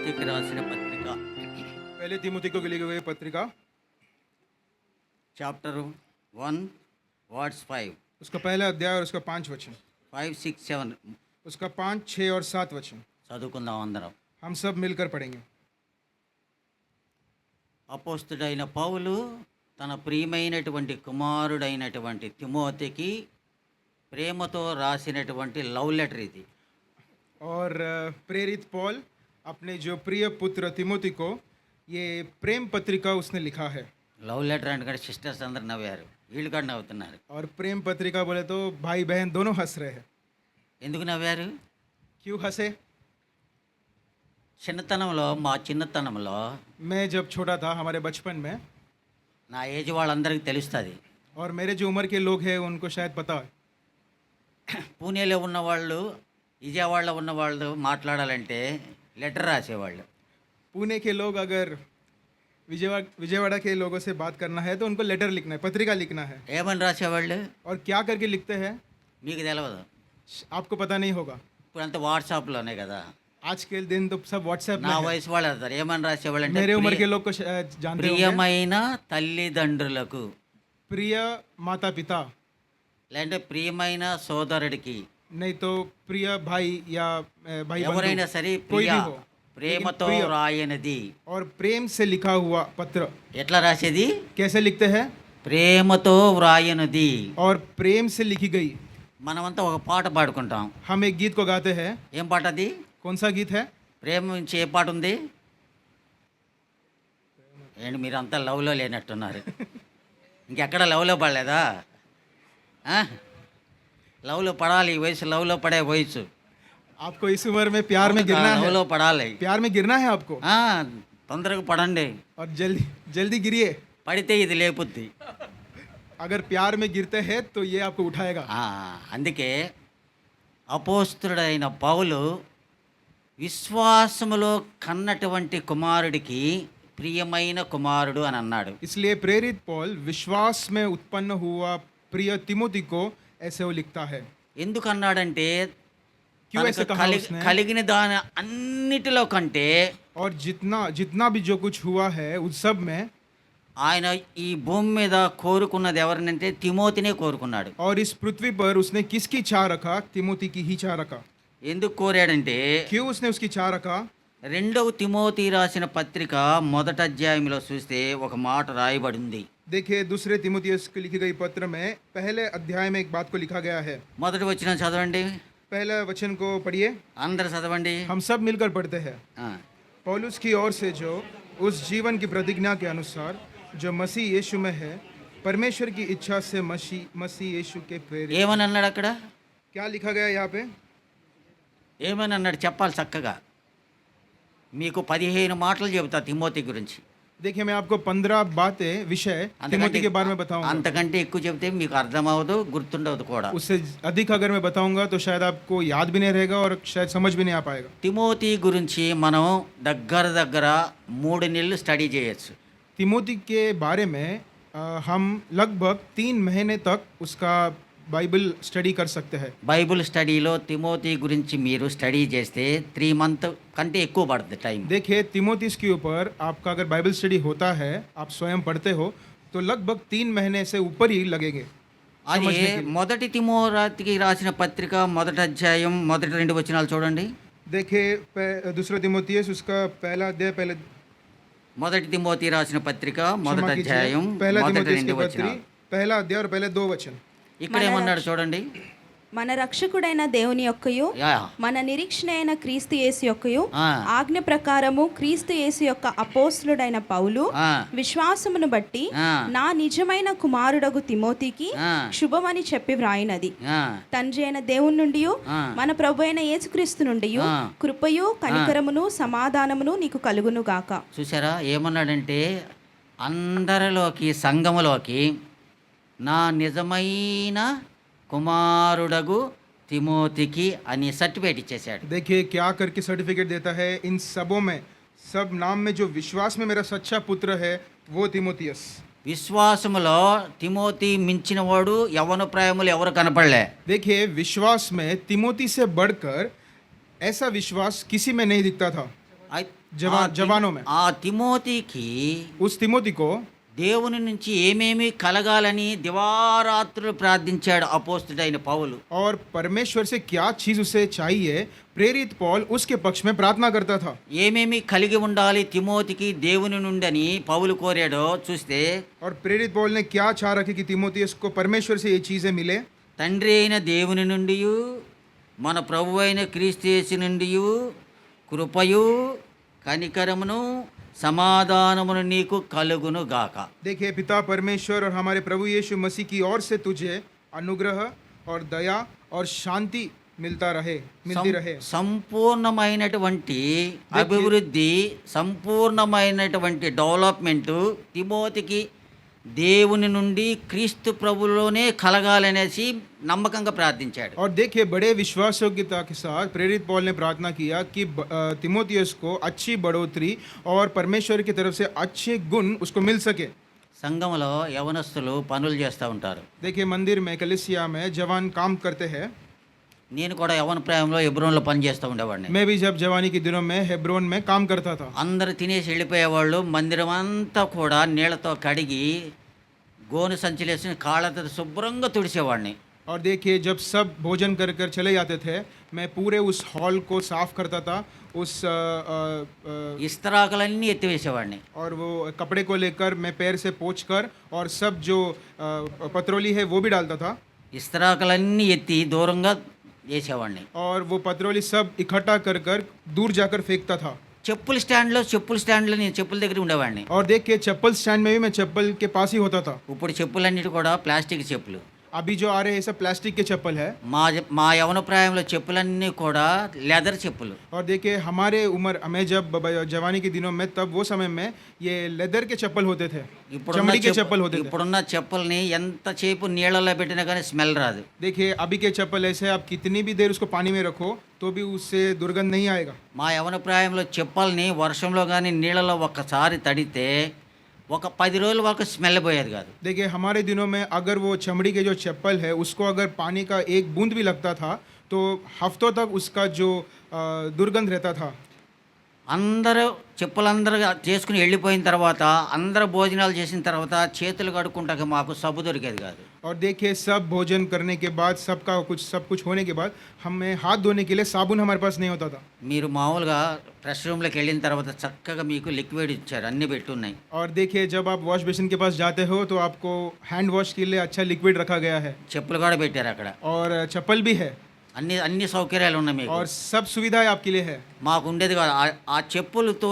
తిమోతికి రాసిన పత్రిక पहले तिमुथी को लिखी गई पत्रिका చాప్టర్ 1 వర్డ్స్ 5 उसका पहला अध्याय और उसका 5 वचन, 5 6 7 उसका 5, 6 और 7 वचन చదువుకుందాం అందరం. हम सब मिलकर पढ़ेंगे. అపోస్తుడైన పౌలు తన ప్రియమైనటువంటి కుమారుడైనటువంటి తిమోతికి ప్రేమతో రాసినటువంటి లవ్ లెటర్ ఇది. और प्रेरित पॉल अपने जो प्रिय पुत्र तिमोथी को ये प्रेम पत्रिका उसने लिखा है. లవ్ లెటర్ అంటే కూడా సిస్టర్స్ అందరు నవ్వారు, వీళ్ళు కూడా నవ్వుతున్నారు. और प्रेम पत्रिका बोले तो भाई बहन दोनों हंस रहे हैं. ఎందుకు నవ్వారు? क्यों हंसे? మా చిన్నతనంలో मैं जब छोटा था, हमारे बचपन में, నా ఏజ్ వాళ్ళందరికీ తెలుస్తుంది. और मेरे जो उम्र के लोग हैं उनको शायद पता है, పూణేలో ఉన్నవాళ్ళు విజయవాడలో ఉన్నవాళ్ళు మాట్లాడాలంటే లెటర్ రాసేవాళ్ళు. पुणे के लोग अगर विजयवाड़ा के लोगों से बात करना है तो उनको लेटर लिखना है, पत्रिका लिखना है. ఏమని రాసేవాళ్ళు और क्या करके लिखते हैं మీకు తెలియదు. आपको पता नहीं होगा. ఇప్పుడు అంతా వాట్సాప్లోనే కదా. आज के दिन तो सब व्हाट्सएप में నా है. వయసు వాళ్ళు వెళ్తారు. ఏమని రాసేవాళ్ళు मेरे उम्र के అంటే लोग को जानते होंगे. ప్రియమైన తల్లిదండ్రులకు, प्रिय माता पिता, లేదంటే ప్రియమైన సోదరుడికి, नहीं तो प्रिय भाई या भाई ఎవరైనా बंधु, సరే कोई ప్రియ भी हो, ప్రేమతో ప్రియ. రాయనిది. और प्रेम से लिखा हुआ पत्र ఎట్లా రాసేది? कैसे लिखते हैं? ప్రేమతో వ్రాయనిది. और प्रेम से लिखी गई. మనమంతా ఒక పాట పాడుకుంటాం. हम एक गीत को गाते हैं. ఏం పాట అది? कौन सा गीत है? ప్రేమ నుంచి ఏ పాట ఉంది? ఏంటి మీరు అంతా లవ్లో లేనట్టున్నారు. ఇంకెక్కడ లవ్లో పడలేదా? లవ్లో పడాలి, ఈ వయసు లవ్లో పడే వయసు. आपको इस उम्र में प्यार में गिरना है. లవ్లో పడాలి. प्यार में गिरना है आपको. తొందరగా పడండి. और जल्दी जल्दी गिरिए. పడితే ఇది లేపుద్ది. अगर प्यार में गिरते हैं तो ये आपको उठाएगा. అందుకే అపోస్తుడైన పౌలు విశ్వాసములో కన్నటువంటి కుమారుడికి ప్రియమైన కుమారుడు అని అన్నాడు. इसलिए प्रेरित पॉल विश्वास में उत्पन्न हुआ प्रिय तिमोथी को ऐसे वो लिखता है. ఎందుకు అన్నాడంటే क्यों ऐसे कहा उसने? కలిగిన దాని అన్నిటిలో కంటే और जितना जितना भी जो कुछ हुआ है उस सब में ఆయన ఈ భూమి మీద కోరుకున్నది ఎవరినంటే తిమోతినే కోరుకున్నాడు. और इस पृथ्वी पर उसने किसकी चाह रखा? तिमोथी की ही चाह रखा. ఎందుకు కోరాడంటే क्यों उसने उसकी चाह रखा? రెండవ తిమోతి రాసిన పత్రిక మొదటి అధ్యాయంలో చూస్తే ఒక మాట రాయబడింది. देखिए, दूसरे तिमोथियस को लिखी गई पत्र में पहले अध्याय में एक बात को लिखा गया है. మొదటి వచనం చదవండి, पहला वचन को पढ़िए. అందరు చదవండి. हम सब मिलकर पढ़ते हैं. पौलुस की ओर से जो उस जीवन की प्रतिज्ञा के अनुसार जो मसीह यीशु में है, परमेश्वर की इच्छा से मसीह यीशु के प्रेरित. ఏమని అన్నాడు అక్కడ? क्या लिखा गया यहाँ पे? ఏమని అన్నాడు చెప్పాలి చక్కగా. మీకు 15 మాటలు చెబుతా తిమోతి గురించి. देखिए, मैं आपको 15 बातें विषय तिमोथी के बारे में बताऊंगा. అంతకంటే ఎక్కువ చెబితే మీకు అర్థమవదు, గుర్తుండవదు కూడా. उससे अधिक अगर मैं बताऊंगा तो शायद आपको याद भी नहीं रहेगा और शायद समझ भी नहीं आ पाएगा. తిమోతి గురించి మనం దగ్గర 3 నెలలు స్టడీ చేయొచ్చు. तिमोथी के बारे में हम लगभग 3 महीने तक उसका बाइबल स्टडी कर सकते हैं. బైబిల్ స్టడీలో తిమోతి గురించి మీరు స్టడీ చేస్తే 3 మంత్ కంటే ఎక్కువ పడుతుంది టైం. देखिए, तिमोथी के ऊपर आपका अगर बाइबल स्टडी होता है, आप स्वयं पढ़ते हो, तो लगभग 3 महीने से ऊपर ही लगेंगे. అది మొదటి తిమోతికి రాసిన పత్రిక మొదటి అధ్యాయం మొదటి 2 వచనాలు చూడండి. देखिए, दूसरा तिमोथियस उसका पहला अध्याय మొదటి తిమోతి రాసిన పత్రిక మొదటి क्षमा कीजिए, అధ్యాయం पहला మొదటి तिमोथियस 2 की पत्री వచనాలు. पहला अध्याय और पहले 2 वचन. ఇక్కడ ఏమన్నాడు చూడండి. మన రక్షకుడైన దేవుని యొక్కయు యా. మన నిరీక్షణ అయిన క్రీస్తు యేసు యొక్కయు ఆ. ఆజ్ఞ ప్రకారము క్రీస్తు యేసు యొక్క అపోస్తులుడైన పౌలు ఆ. విశ్వాసమును బట్టి ఆ. నా నిజమైన కుమారుడగు తిమోతికి ఆ. శుభమని చెప్పి వ్రాయినది. ఆ, తండ్రి అయిన దేవుని నుండి ఆ. మన ప్రభు అయిన యేసుక్రీస్తు నుండి ఆ. కృపయు కనికరమును సమాధానమును నీకు కలుగును గాక. చూసారా ఏమన్నాడంటే అందరిలోకి సంఘములోకి నా నిజమైన కుమారుడగు తిమోతికి అని సర్టిఫికేట్ ఇచ్చేశాడు. देखिए, क्या करके सर्टिफिकेट देता है इन सबों में, सब नाम में जो विश्वास में मेरा सच्चा पुत्र है वो तिमोथियस. విశ్వాసములో తిమోతి మించిన వాడు యవ్వన ప్రాయములు ఎవరు కనపడలే. देखिए, विश्वास में तिमोथी से बढ़कर ऐसा विश्वास किसी में नहीं दिखता था. जवानों में। ఆ తిమోతికి उस तिमोती को దేవుని నుంచి ఏమేమి కలగాలని దివారాత్రులు ప్రార్థించాడు అపోస్తుడైన పౌలు. और परमेश्वर से क्या चीज उसे चाहिए, प्रेरित पौल उसके पक्ष में प्रार्थना करता था। ఏమేమి కలిగి ఉండాలి తిమోతికి దేవుని నుండి అని పౌలు కోరాడో చూస్తే, और प्रेरित पौल ने क्या चाह रखी कि तिमोथियस को परमेश्वर से ये चीजें मिले। తండ్రి అయిన దేవుని నుండి, మన ప్రభు అయిన క్రీస్తు యేసు నుండి కృపయు కనికరమును సమాధానమును నీకు కలుగును గాక. देखिए, पिता परमेश्वर और हमारे प्रभु यीशु मसीह की ओर से तुझे अनुग्रह और दया और शांति मिलती रहे। సంపూర్ణమైనటువంటి అభివృద్ధి, సంపూర్ణమైనటువంటి డెవలప్మెంట్ తిమోతికి దేవుని నుండి క్రీస్తు ప్రభులోనే కలగాలనేసి నమ్మకంగా ప్రార్థించాడు. और देखिए, बड़े विश्वासयोग्यता के साथ प्रेरित पौल ने प्रार्थना किया कि तिमोथियस को अच्छी बढ़ोतरी और परमेश्वर की तरफ से अच्छे गुण उसको मिल सके। సంఘంలో యవనస్తులు పనులు చేస్తూ ఉంటారు. देखिए, मंदिर में कलीसिया में जवान काम करते हैं। నేను కూడా యవన ప్రాయంలో ఎబ్రోన్లో పని చేస్తూ ఉండేవాడిని. मैं भी जब जवानी के दिनों में हेब्रोन में काम करता था। అందరు తినేసి వెళ్ళిపోయేవాళ్ళు. మందిరం అంతా కూడా నీళ్లతో కడిగి గోను సంచిలేసి కాళ్ళతో శుభ్రంగా తుడిచేవాడిని. और देखिए, जब सब भोजन कर कर चले जाते थे, मैं पूरे उस हॉल को साफ करता था। उस ఇస్తరాకులన్నీ ఎత్తివేసేవాడిని. और वो कपड़े को लेकर मैं पैर से पोंछ कर और सब जो पत्रोली है वो भी डालता था। ఇస్తరాకులన్నీ ఎత్తి దూరంగా వేసేవాడిని. और वो पत्रोली सब इकट्ठा कर कर दूर जाकर फेंकता था। చెప్పుల స్టాండ్లో నేను చెప్పుల దగ్గర ఉండేవాడిని. और देखिए, चप्पल स्टैंड में भी मैं चप्पल के पास ही होता था। ఇప్పుడు చెప్పులన్నిటి కూడా ప్లాస్టిక్ చెప్పులు. अभी जो आ रहे हैं सब प्लास्टिक के चप्पल है। మా యవన ప్రాయంలో చెప్పులన్నీ కూడా లెదర్ చెప్పులు. और देखिए, हमारे उम्र मैं जब जवानी के दिनों में, तब वो समय में ये लेदर के चप्पल होते थे, चमड़ी के चप्पल होते थे। ఇప్పుడున్న చెప్పుల్ని ఎంతసేపు నీళ్ళలో పెట్టినా కానీ స్మెల్ రాదు. देखिए, अभी के चप्पल ऐसे, आप कितनी भी देर उसको पानी में रखो तो भी उससे दुर्गंध नहीं आएगा। మా యవన ప్రాయంలో చెప్పుల్ని వర్షంలో కానీ నీళ్ళలో ఒక్కసారి తడితే ఒక 10 రోజుల వరకు స్మెల్ పోయేది కాదు. देखिए, हमारे दिनों में अगर वो चमड़ी के जो चप्पल है उसको अगर पानी का एक बूंद भी लगता था तो हफ्तों तक उसका जो दुर्गंध रहता था। అందరూ చెప్పులందరూ చేసుకుని వెళ్ళిపోయిన తర్వాత, అందరూ భోజనాలు చేసిన తర్వాత చేతులు కడుక్కుంటాక మాకు సబ్బు దొరికేది కాదు. और देखिए, सब भोजन करने के बाद, सब कुछ होने के बाद हमें हाथ धोने के लिए साबुन हमारे पास नहीं होता था। మీరు మామూలుగా ఫ్రెష్ రూమ్లోకి వెళ్ళిన తర్వాత చక్కగా మీకు లిక్విడ్ ఇచ్చారు, అన్నీ పెట్టున్నాయి. और देखिए, जब आप वॉश बेसिन के पास जाते हो तो आपको हैंड वॉश के लिए अच्छा लिक्विड रखा गया है। చెప్పులు కూడా పెట్టారు అక్కడ. और चप्पल भी है అన్ని సౌకర్యాలు ఉన్నాయి మీకు. और सब सुविधाएं आपके लिए है। మాకు ఉండేది కాదు. ఆ చెప్పులతో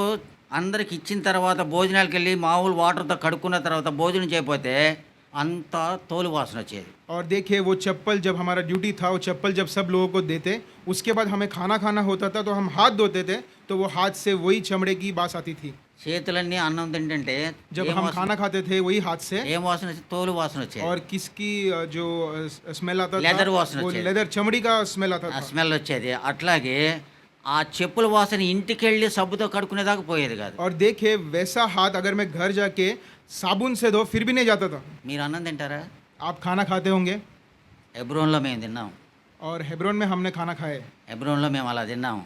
అందరికి ఇచ్చిన తర్వాత భోజనాలకు వెళ్ళి మామూలు వాటర్తో కడుక్కున్న తర్వాత భోజనం చేయకపోతే అంతా తోలు వాసన వచ్చేది. और देखिए, वो चप्पल जब हमारा ड्यूटी था, वो चप्पल जब सब लोगों को देते, उसके बाद हमें खाना होता था तो हम हाथ धोते थे तो वो हाथ से वही चमड़े की बास आती थी। చేతులన్నీ అన్నం తింటుంటే जब हम खाना खाते थे वही हाथ से, ఏం వాసన వచ్చేది? తోలు వాసన వచ్చేది. और किसकी जो स्मेल आता लेदर था, वासना वो వచ్చేది. लेदर चमड़ी का स्मेल आता ఆ था। స్మెల్ వచ్చేది. అట్లాగే ఆ చెప్పుల వాసన ఇంటికి వెళ్ళి సబ్బుతో కడుక్కునేదాకా పోయేది కాదు. और देखिए, वैसा हाथ अगर मैं घर जाके साबुन से धो फिर भी नहीं जाता था। మీరు అన్నం తింటారా? आप खाना खाते होंगे, హెబ్రోన్లో మేము తిన్నాం. और हेब्रोन में हमने खाना खाए, హెబ్రోన్లో మేము అలా తిన్నాం.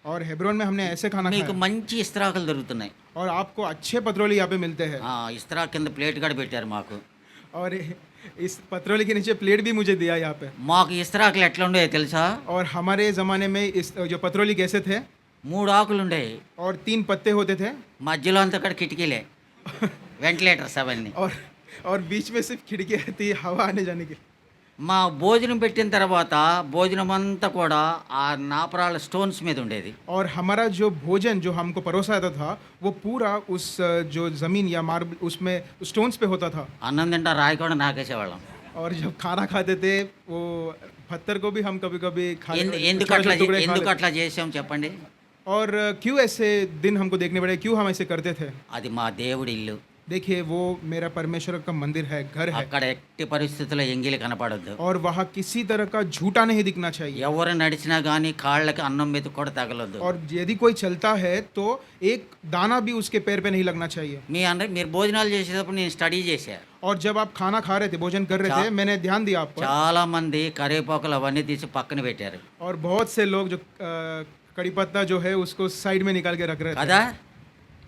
और हेब्रोन में हमने ऐसे खाना మీకు खाया। మంచి ఇస్త్రాకులు దొరుకుతున్నాయి. और आपको अच्छे पत्रोली यहाँ पे मिलते हैं। ఇస్త్రా కింద ప్లేట్ కూడా పెట్టారు మాకు. और इस पत्रोली के नीचे प्लेट भी मुझे दिया यहाँ पे। మాకు ఇస్త్రాకులు ఎట్లా ఉండేవి తెలుసా? और हमारे ज़माने में इस जो पत्रोली कैसे थे, 3 ఆకులు ఉండేవి. और 3 పत्ते होते थे, మధ్యలో అంతా కూడా కిటికీలే, వెంటిలేటర్స్ అవన్నీ. और बीच में सिर्फ खिड़की थी हवा आने जाने की। మా భోజనం పెట్టిన తర్వాత భోజనం అంతా కూడా ఆ నాపరాల స్టోన్స్ మీద ఉండేది. और हमारा जो भोजन जो हमको परोसा जाता था वो पूरा उस जो ज़मीन या मार्बल उसमें स्टोन्स पे होता था। అన్నం తింటా రాయి కూడా నాకేసేవాళ్ళం. और जब खाना खाते थे वो पत्थर को भी हम कभी कभी ఎందుకు అట్లా చేసాం చెప్పండి? और क्यों ऐसे दिन हमको देखने पड़े, क्यों हम ऐसे करते थे? అది మా దేవుడి ఇల్లు. देखिए, वो मेरा परमेश्वर का मंदिर है, घर है, అక్కడ ఎట్టి పరిస్థితుల్లో ఎంగిలి కనపడొద్దు. और वहाँ किसी तरह का झूठा नहीं दिखना चाहिए। ఎవరు నడిచినా కానీ కాళ్ళకి అన్నం మీద కూడా తగలొద్దు. और यदि कोई चलता है तो एक दाना भी उसके पैर पे नहीं लगना चाहिए। మీరు భోజనాలు చేసేటప్పుడు నేను స్టడీ చేశా. और जब आप खाना खा रहे थे, भोजन कर रहे थे, मैंने ध्यान दिया आप पर। చాలా మంది కరివేపాకులు అవన్నీ తీసి పక్కన పెట్టారు. और बहुत से लोग जो कड़ी पत्ता जो है उसको साइड में निकाल के रख रहे थे కదా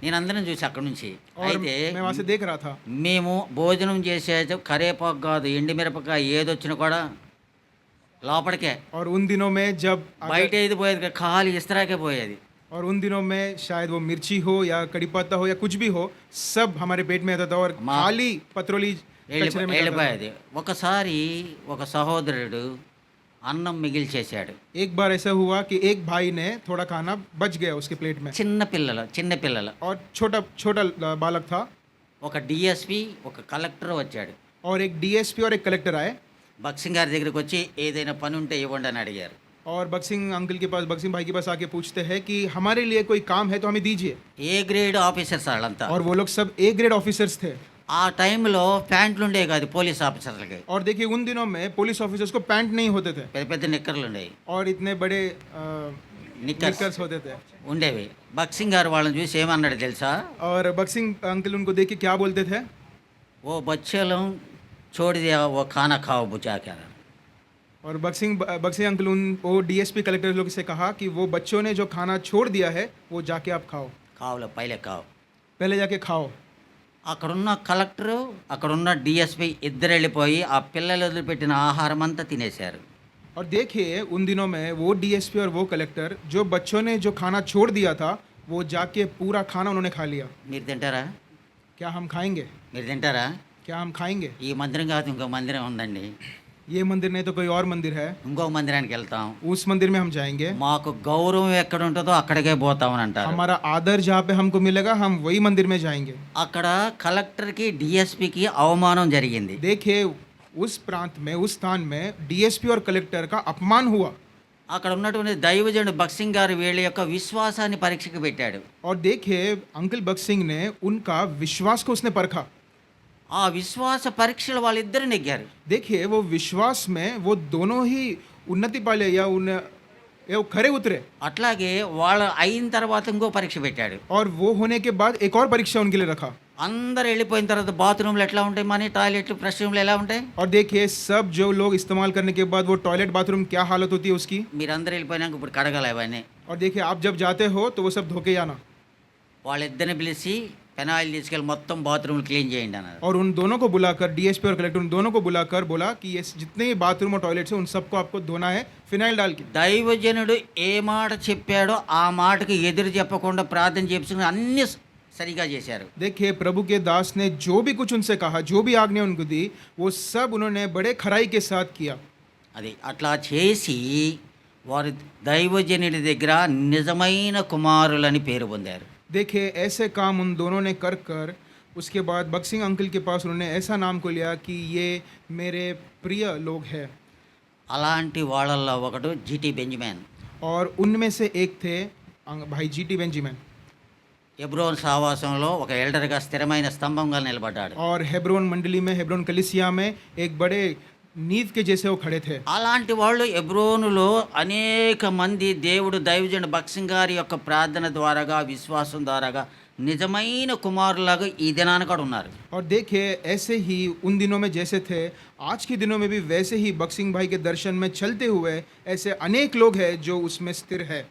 నేను అందరం చూసి అక్కడి నుంచి और అయితే मैं वहाँ से देख रहा था మేము భోజనం చేసే కరేపాకు కాదు ఎండుమిరపకాయ ఏదొచ్చినా కూడా లోపలికే और उन दिनों में जब బయట ఏది పోయేది కాదు, ఖాళీ ఇస్తరాకే పోయేది. और उन दिनों में शायद वो मिर्ची हो या कड़ी पत्ता हो या कुछ भी हो सब हमारे पेट में आता था और माँ- खाली पत्रोली कचरे में जाता था। వెళ్ళిపోయేది. ఒకసారి ఒక సహోదరుడు అన్నం మిగిల్చేశాడు. एक बार ऐसा हुआ कि एक भाई ने थोड़ा खाना बच गया उसके प्लेट में చిన్న పిల్లలు और छोटा छोटा बालक था ఒక డిఎస్పి ఒక కలెక్టర్ వచ్చాడు. और एक डीएसपी और एक कलेक्टर आए బక్సింగ్ గారి దగ్గరికి వచ్చి ఏదైనా పని ఉంటే ఇవ్వండి అని అడిగారు. और बक्सिंग अंकल के पास बक्सिंग भाई के पास आके पूछते हैं कि हमारे लिए कोई काम है तो हमें दीजिए ఏ గ్రేడ్ ఆఫీసర్స్ వాళ్ళంతా. और वो लोग सब ए ग्रेड ऑफिसर्स थे ఆ టైంలో ప్యాంట్లు ఉండే కాదు పోలీస్ ఆఫీసర్లకి, और देखिए उन दिनों में पुलिस ऑफिसर्स को पैंट नहीं होते थे పెద్ద పెద్ద నిక్కర్లు ఉండేవి, और इतने बड़े నిక్కర్స్ निकर्स होते थे ఉండేవి. బక్సింగ్ గారు వాళ్ళని చూసి ఏమన్నాడు తెలుసా? और बक्सिंग अंकल उनको देख के क्या बोलते थे ఓ బచ్చేలం छोड़ दिया वो खाना खाओ बुझा क्या. और बक्सिंग अंकल उन वो डीएसपी कलेक्टर लोग से कहा कि वो बच्चों ने जो खाना छोड़ दिया है वो जाके आप खाओ కావులో పైలే కావు. पहले जाके खाओ అక్కడున్న కలెక్టరు అక్కడున్న డిఎస్పి ఇద్దరు వెళ్ళిపోయి ఆ పిల్లలు వదిలిపెట్టిన ఆహారం అంతా తినేశారు. और देखिए उन दिनों में वो डीएसपी और वो कलेक्टर जो बच्चों ने जो खाना छोड़ दिया था वो जाके पूरा खाना उन्होंने खा लिया మీరు తింటారా? क्या हम खाएंगे మీరు తింటారా? क्या हम खाएंगे ఈ మందిరం కాదు ఇంకో మందిరం ఉందండి, ये मंदिर नहीं तो कोई और मंदिर है ఇంకో మందిరానికి వెళ్తాం. उस मंदिर में हम जाएंगे మాకు గౌరవం ఎక్కడ ఉంటుందో అక్కడికే పోతామని అంటారు. हमारा आदर जहाँ पे हमको मिलेगा हम वही मंदिर में जाएंगे అక్కడ కలెక్టర్కి డిఎస్పికి అవమానం జరిగింది. देखिए उस प्रांत में उस स्थान में डीएसपी और कलेक्टर का अपमान हुआ అక్కడ ఉన్నటువంటి దైవజనుడు బక్సింగ్ గారు వీళ్ళ యొక్క విశ్వాసాన్ని పరీక్షకు పెట్టాడు. और देखिए अंकल बक्सिंग ने उनका विश्वास को उसने परखा ఆ విశ్వాస పరీక్షలు వాళ్ళిద్దరు నెగ్గారు. देखिए वो विश्वास में वो दोनों ही उन्नति पाले या वो खरे उतरे అట్లాగే వాళ్ళు అయిన తర్వాత ఇంకో పరీక్ష పెట్టాడు. और वो होने के बाद एक और परीक्षा उनके लिए रखा అందరు వెళ్ళిపోయిన తర్వాత బాత్రూమ్లు ఎట్లా ఉంటాయి, మన టాయిలెట్లు ఫ్రెష్ రూమ్లు ఎలా ఉంటాయి? और देखिए सब जो लोग इस्तेमाल करने के बाद वो टॉयलेट बाथरूम क्या हालत होती है उसकी మీరందరూ వెళ్ళిపోయినాక ఇప్పుడు కడగాలి అవన్నీ. और देखिए आप जब जाते हो तो वो सब धोके जाना వాళ్ళిద్దరిని పిలిచి పెనాయిల్ తీసుకెళ్ళి మొత్తం బాత్రూమ్లు క్లీన్ చేయండి అన్నారు. और उन दोनों को बुलाकर डीएसपी और कलेक्टर उन दोनों को बुलाकर बोला कि ये जितने भी बाथरूम और टॉयलेट्स हैं उन सबको आपको धोना है फिनाइल डाल के దైవజనుడు ఏ మాట చెప్పాడో ఆ మాటకి ఎదురు చెప్పకుండా ప్రార్థన చేసుకుని అన్ని సరిగా చేశారు. देखिए प्रभु के दास ने जो भी कुछ उनसे कहा जो भी आज्ञा उनको दी वो सब उन्होंने बड़े खराई के साथ किया అది అట్లా చేసి వారు దైవజనుడి దగ్గర నిజమైన కుమారులని పేరు పొందారు. देखिए ऐसे काम उन दोनों ने कर कर उसके बाद बक्सिंग अंकल के पास उन्होंने ऐसा नाम को लिया कि ये मेरे प्रिय लोग हैं అలాంటి వాళ్ళల్లో ఒకడు జిటి బెంజమిన్. और उनमें से एक थे भाई जीटी बेंजामिन ఎబ్రోన్ సావాసంలో ఒక ఎల్డర్గా స్థిరమైన స్తంభంగా నిలబడ్డాడు. और हेब्रोन मंडली में हेब्रोन कलिसिया में एक बड़े नींव के जैसे वो खड़े थे అలాంటి వాళ్ళు ఎబ్రోనులో అనేక మంది దేవుడు దైవజనుడు బక్సింగ్ గారి యొక్క ప్రార్థన ద్వారాగా విశ్వాసం ద్వారాగా నిజమైన కుమారులాగా ఈ దినాన కూడా ఉన్నారు. और देखिए ऐसे ही उन दिनों में जैसे थे आज के दिनों में भी वैसे ही बक्सिंग भाई के दर्शन में चलते हुए ऐसे अनेक लोग हैं जो उसमें स्थिर है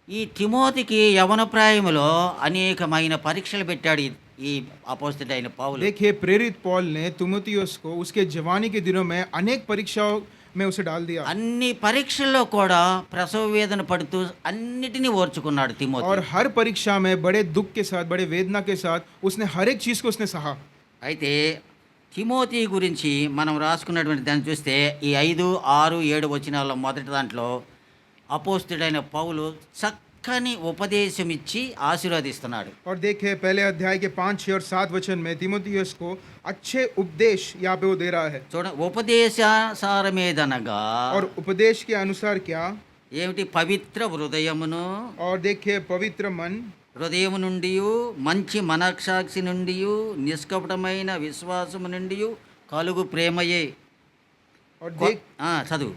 ఈ తిమోతికి యవన ప్రాయములో అనేకమైన పరీక్షలు పెట్టాడు ఈ అపోస్తలుడైన పౌలు. देखिए प्रेरित पौल ने तिमोथियुस को उसके जवानी के दिनों में अनेक परीक्षाओं में उसे डाल दिया అన్ని పరీక్షల్లో కూడా ప్రసవ వేదన పడుతూ అన్నిటినీ ఓర్చుకున్నాడు తిమోతి. और हर परीक्षा में बड़े दुख के साथ बड़े वेदना के साथ उसने हर एक चीज़ को उसने सहा అయితే తిమోతి గురించి మనం రాసుకున్నటువంటి దాన్ని చూస్తే ఈ 5, 6, 7 వచనాల్లో మొదటి దాంట్లో అపోస్తలుడైన పౌలు చక్కని ఉపదేశం ఇచ్చి ఆశీర్వదిస్తున్నాడు. और देखिए पहले अध्याय के 5, 6 और 7 वचन में तिमोथियुस को अच्छे उपदेश यहाँ पे वो दे रहा है చూడ ఉపదేశాసారమేదనగా और उपदेश के अनुसार क्या ఏమిటి? పవిత్ర హృదయమును, और देखिए पवित्र मन హృదయము నుండి మంచి మనస్సాక్షి నుండి నిష్కపటమైన విశ్వాసము నుండి కలుగు ప్రేమయే. और देख చదువు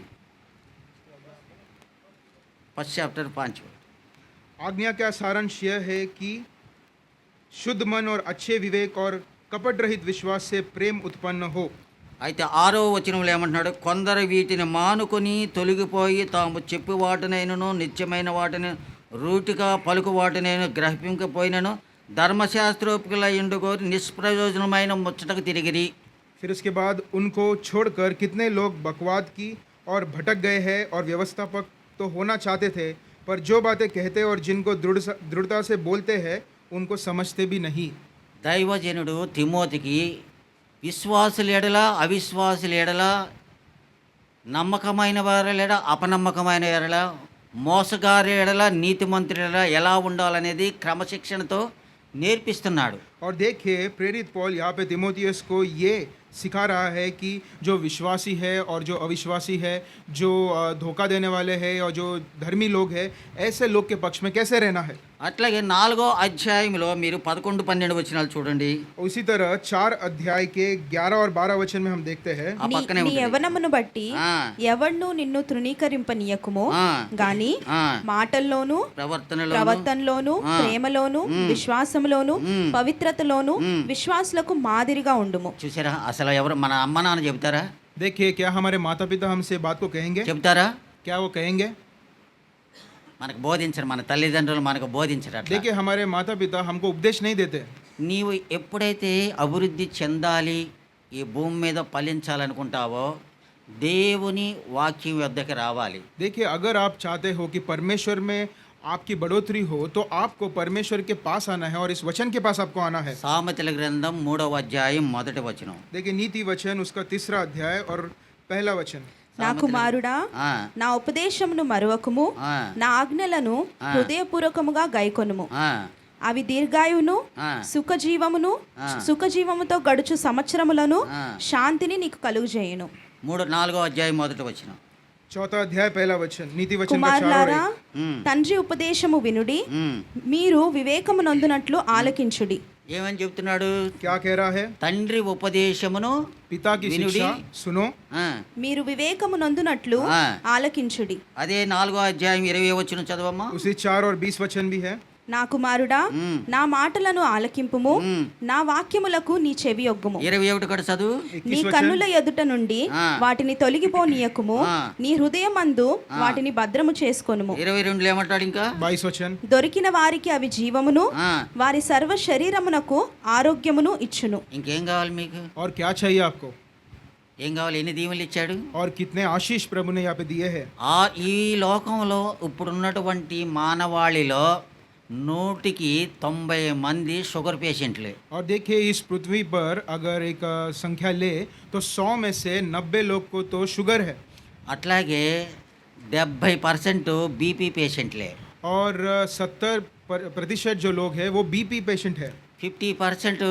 फर्स्ट चैप्टर 5. आज्ञा का सारांश यह है कि शुद्ध मन और अच्छे विवेक और कपट रहित विश्वास से प्रेम उत्पन्न हो అయితే 6వ వచనంలో ఏమంటున్నాడు, కొందరు వీటిని మానుకొని తొలగిపోయి తాము చెప్పు వాటినైనను నిత్యమైన వాటిని రూటిగా పలుకు వాటినైనా గ్రహింపకపోయినను ధర్మశాస్త్రోపికల ఎండుకోరి నిష్ప్రయోజనమైన ముచ్చటకు తిరిగిరి. फिर उसके बाद उनको छोड़कर कितने लोग बकवाद की और भटक गए हैं और व्यवस्थापक तो होना चाहते थे, पर जो बातें कहते और जिनको दृढ़ता से बोलते हैं उनको समझते भी नहीं. దైవజనుడు తిమోతికి విశ్వాసుల ఎడల అవిశ్వాసుల ఎడల నమ్మకమైన వారి ఎడల అపనమ్మకమైన ఎడల మోసగారి ఎడల నీతిమంతుల ఎడల ఎలా ఉండాలనేది క్రమశిక్షణతో నేర్పిస్తున్నాడు. और देखिए प्रेरित पौल यहाँ पे तिमोथियस को ये सिखा रहा है कि जो विश्वासी है और जो अविश्वासी है, जो धोखा देने वाले हैं और जो धर्मी लोग हैं, ऐसे लोग के पक्ष में कैसे रहना है. అట్లాగే 4వ అధ్యాయంలో మీరు 11-12 వచనాలు చూడండి. उसी तरह 4 अध्याय के 11 और 12 वचन में हम देखते हैं. ఆ పక్కనే నీ ఉంటుంది. యవ్వనమును బట్టి ఆ. ఎవడును నిన్ను తృణీకరింపనీయకుము ఆ. గాని ఆ. మాటల్లోను ప్రవర్తనలోను ఆ. ప్రేమలోను విశ్వాసములోను పవిత్రతలోను విశ్వాసులకు మాదిరిగా ఉండుము. చూసారా, అసలు ఎవరు మన అమ్మ నాన్న చెబుతారా? देखिए क्या हमारे माता पिता हमसे बात को कहेंगे? చెబుతారా? क्या वो कहेंगे? మనకు బోధించరు, మన తల్లిదండ్రులు మనకు బోధించరు. అట్లా देखिए हमारे माता पिता हमको उपदेश नहीं देते. నీవు ఎప్పుడైతే అభివృద్ధి చెందాలి, ఈ భూమి మీద ఫలించాలనుకుంటావో దేవుని వాక్యం వద్దకు రావాలి. देखिए अगर आप चाहते हो कि परमेश्वर में आपकी बढ़ोतरी हो तो आपको परमेश्वर के पास आना है और इस वचन के पास आपको आना है. సామెతల గ్రంథం 3వ అధ్యాయం 1వ వచనం. देखिए नीति वचन उसका 3रा अध्याय और पहला वचन. నా కుమారుడా ఆ, నా ఉపదేశమును మరువకుము ఆ, నా ఆజ్ఞలను హృదయపూర్వకముగా గైకొనుము. ఆ, అవి దీర్ఘాయువును ఆ, సుఖజీవమును ఆ. సుఖజీవముతో గడుచు సంవత్సరములను ఆ. శాంతిని నీకు కలుగజేయును. 4వ అధ్యాయం 1వ వచనం. 4था अध्याय पहला वचन. नीति वचन का 4 और కుమారులారా 1. ఉమ్, తండ్రి ఉపదేశము వినుడి, ఉమ్. మీరు వివేకము నొందునట్లు ఆలకించుడి. ఏమని చెప్తున్నాడు? क्या कह रहा है? తండ్రి ఉపదేశమును पिता की विनुडी. शिक्षा सुनो. ఆ, మీరు వివేకము నొందునట్లు ఆ. ఆలకించుడి. అదే 4వ అధ్యాయం 20వ వచనం చదవమ్మా. उसी 4 और 20 वचन भी है. నా కుమారుడా ఉమ్, నా మాటలను ఆలకింపుము, ఉమ్. నా వాక్యములకు నీ చెవి ఒగ్గుము. 21 కూడా చదువు. 21 నీ वचन. కన్నుల ఎదుట నుండి ఆ. వాటిని తొలగిపోనీయకుము, ఆ. నీ హృదయమందు వాటిని భద్రము చేసుకొనుము. 22లో ఏమంటాడు ఇంకా? 22 वचन. దొరికిన వారికి అవి జీవమును ఆ, వారి సర్వ శరీరమునకు ఆరోగ్యమును ఇచ్చును. ఇంకేం కావాలి మీకు? और क्या चाहिए आपको? ఏం కావాలి? ఎన్ని దీవెనలు ఇచ్చాడు? और कितने आशीष प्रभु ने यहाँ पे दिए हैं. ఈ లోకంలో ఇప్పుడున్నటువంటి మానవాళిలో 190 మంది షుగర్ పేషెంట్లే. और देखिए इस पृथ्वी पर अगर एक संख्या ले तो 100 में से 90 लोग को तो शुगर है అట్లాగే 70% బీపీ పేషెంట్లే. और 70% जो लोग हैं वो बीपी पेशेंट है 50%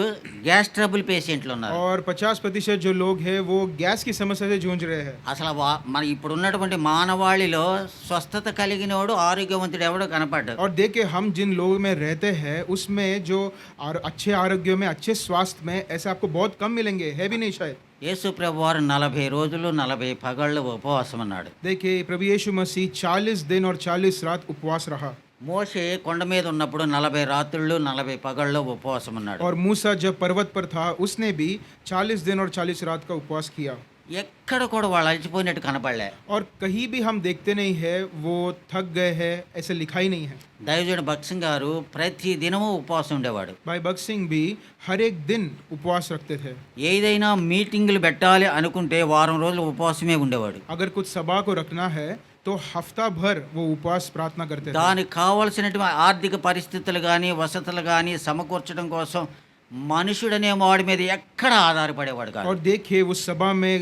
గ్యాస్ ట్రబుల్ పేషెంట్లు ఉన్నారు. और 50% जो लोग हैं वो गैस की समस्या से जूझ रहे हैं. అసలు మన ఇప్పుడున్నటువంటి మానవాళిలో స్వస్థత కలిగినవాడు ఆరోగ్యవంతుడు ఎవడో కనపడ్డాడు. और देखिए हम जिन लोगों में रहते हैं उसमें जो अच्छे आरोग्य में अच्छे स्वास्थ्य में ऐसे आपको बहुत कम मिलेंगे, है भी नहीं शायद. యేసు ప్రభు వారు 40 రోజులు 40 పగళ్ళు ఉపవాసం అన్నాడు. देखिए प्रभु यीशु मसीह 40 दिन और 40 रात उपवास रहा. మోషే కొండ మీద ఉన్నప్పుడు 40 రాత్రులు 40 పగళ్ళు ఉపవాసం ఉన్నాడు. और मूसा जब पर्वत पर था उसने भी 40 दिन और 40 रात का उपवास किया. ఎక్కడ కూడా వాళ్ళు అలసిపోయినట్టు కనపడలే. और कहीं भी हम देखते नहीं है वो थक गए हैं, ऐसे लिखा ही नहीं है. దైవజనుడు భక్సింగ్ గారు ప్రతి దినము ఉపవాసం ఉండేవాడు. भाई भगत सिंह भी हर एक दिन उपवास रखते थे. ఏదైనా మీటింగులు పెట్టాలి అనుకుంటే వారం రోజులు ఉపవాసమే ఉండేవాడు. अगर कुछ सभा को रखना है तो हफ्ता भर वो उपवास प्रार्थना करते थे. దానికి కావలసినటువంటి ఆర్థిక పరిస్థితులు కానీ వసతులు కానీ సమకూర్చడం కోసం మనుషుడనే వాడి మీద ఎక్కడ ఆధారపడేవాడు కాదు. और देखिए उस सभा में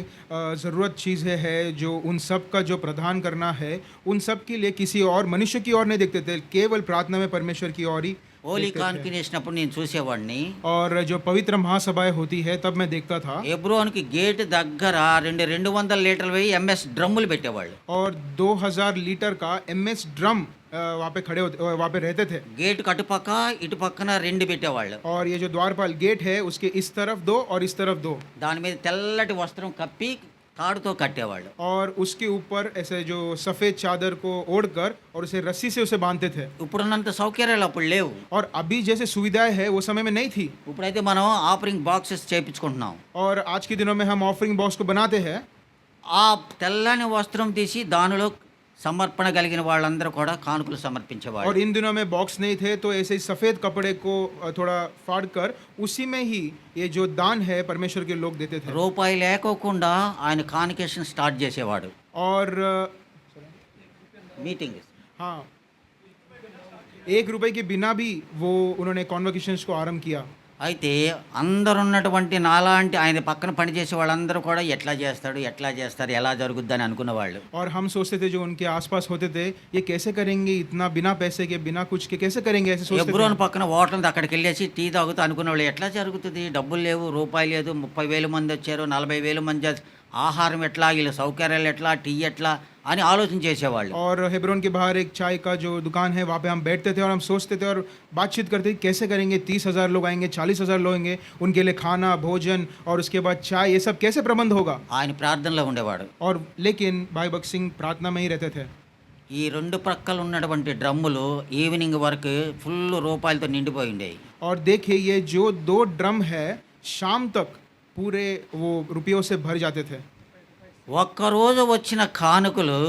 ज़रूरत चीज़ें हैं जो उन सब का जो प्रदान करना है उन सब के लिए किसी और मनुष्य की ओर नहीं देखते थे, केवल प्रार्थना में परमेश्वर की ओर ही హోలీ देखते थे. కాన్ఫినేషన్ అప్పుడు నేను చూసేవాడిని. और जो पवित्र महासभाएं होती है तब मैं देखता था. ఎబ్రోన్కి గేట్ దగ్గర 200 లీటర్లు వేయి ఎంఎస్ డ్రమ్ములు పెట్టేవాళ్ళు. और 2000 लीटर का MS ड्रम वहाँ पे खड़े होते, वहाँ पे रहते थे. గేట్ అటుపక్క ఇటు పక్కన 2 పెట్టేవాళ్ళు. और ये जो द्वारपाल गेट है उसके इस तरफ 2 और इस तरफ 2. దాని మీద తెల్లటి వస్త్రం కప్పి తాడుతో కట్టేవాళ్ళు. और उसके ऊपर ऐसे जो सफ़ेद चादर को ओढ़कर और उसे रस्सी से उसे बांधते थे। ఇప్పుడున్నంత సౌకర్యాలు అప్పుడు లేవు. और अभी जैसे सुविधाएं है वो समय में नहीं थी। ఇప్పుడైతే మనం ఆఫరింగ్ బాక్సెస్ చేయించుకుంటున్నాం. और आज के दिनों में हम ऑफरिंग बॉक्स को बनाते हैं। ఆ తెల్లని వస్త్రం తీసి దానిలో సమర్పణ కలిగిన వాళ్ళందరూ కూడా కానుకలు సమర్పించేవాళ్ళు. और इन दिनों में बॉक्स नहीं थे तो ऐसे ही सफ़ेद कपड़े को थोड़ा फाड़ कर उसी में ही ये जो दान है परमेश्वर के लोग देते थे। రూపాయి లేకోకుండా ఆయన కాన్వకేషన్ స్టార్ట్ చేసేవాడు. और మీటింగ్ हाँ, 1 रुपए के बिना भी वो उन्होंने कॉन्वोकेशंस को आरंभ किया। అయితే అందరు ఉన్నటువంటి నాలాంటి ఆయన పక్కన పనిచేసే వాళ్ళందరూ కూడా ఎట్లా చేస్తారు ఎలా జరుగుద్దని అనుకునేవాళ్ళు. और हम सोचते थे जो उनके आसपास होते थे ये कैसे करेंगे, इतना बिना पैसे के बिना कुछ के कैसे करेंगे, ऐसे सोचते ఎబ్రోన్ थे। పక్కన హోటల్ ఉంది, అక్కడికి వెళ్ళేసి టీ తాగుతూ అనుకునేవాళ్ళు ఎట్లా జరుగుతుంది, డబ్బులు లేవు, రూపాయి లేదు, 30,000 మంది వచ్చారు, 40,000 మంది ఆహారం ఎట్లా, వీళ్ళ సౌకర్యాలు ఎట్లా, టీ ఎట్లా అని ఆలోచన చేసేవాళ్ళు. और हेब्रोन के बाहर एक चाय का जो दुकान है वहाँ पे हम बैठते थे और हम सोचते थे और बातचीत करते थे कैसे करेंगे, 30,000 लोग आएंगे, 40,000 लोग आएंगे, उनके लिए खाना भोजन और उसके बाद चाय, ये सब कैसे प्रबंध होगा। ఆయన ప్రార్థనలో ఉండేవాడు. और लेकिन भाई भगत सिंह प्रार्थना में ही रहते थे। ఈ రెండు ప్రక్కలు ఉన్నటువంటి డ్రమ్ములు ఈవినింగ్ వరకు ఫుల్ రూపాయలతో నిండిపోయి ఉండేవి. और देखिए ये जो 2 ड्रम है शाम तक पूरे वो रुपयों से भर जाते थे। ఒక్కరోజు వచ్చిన కానుకలు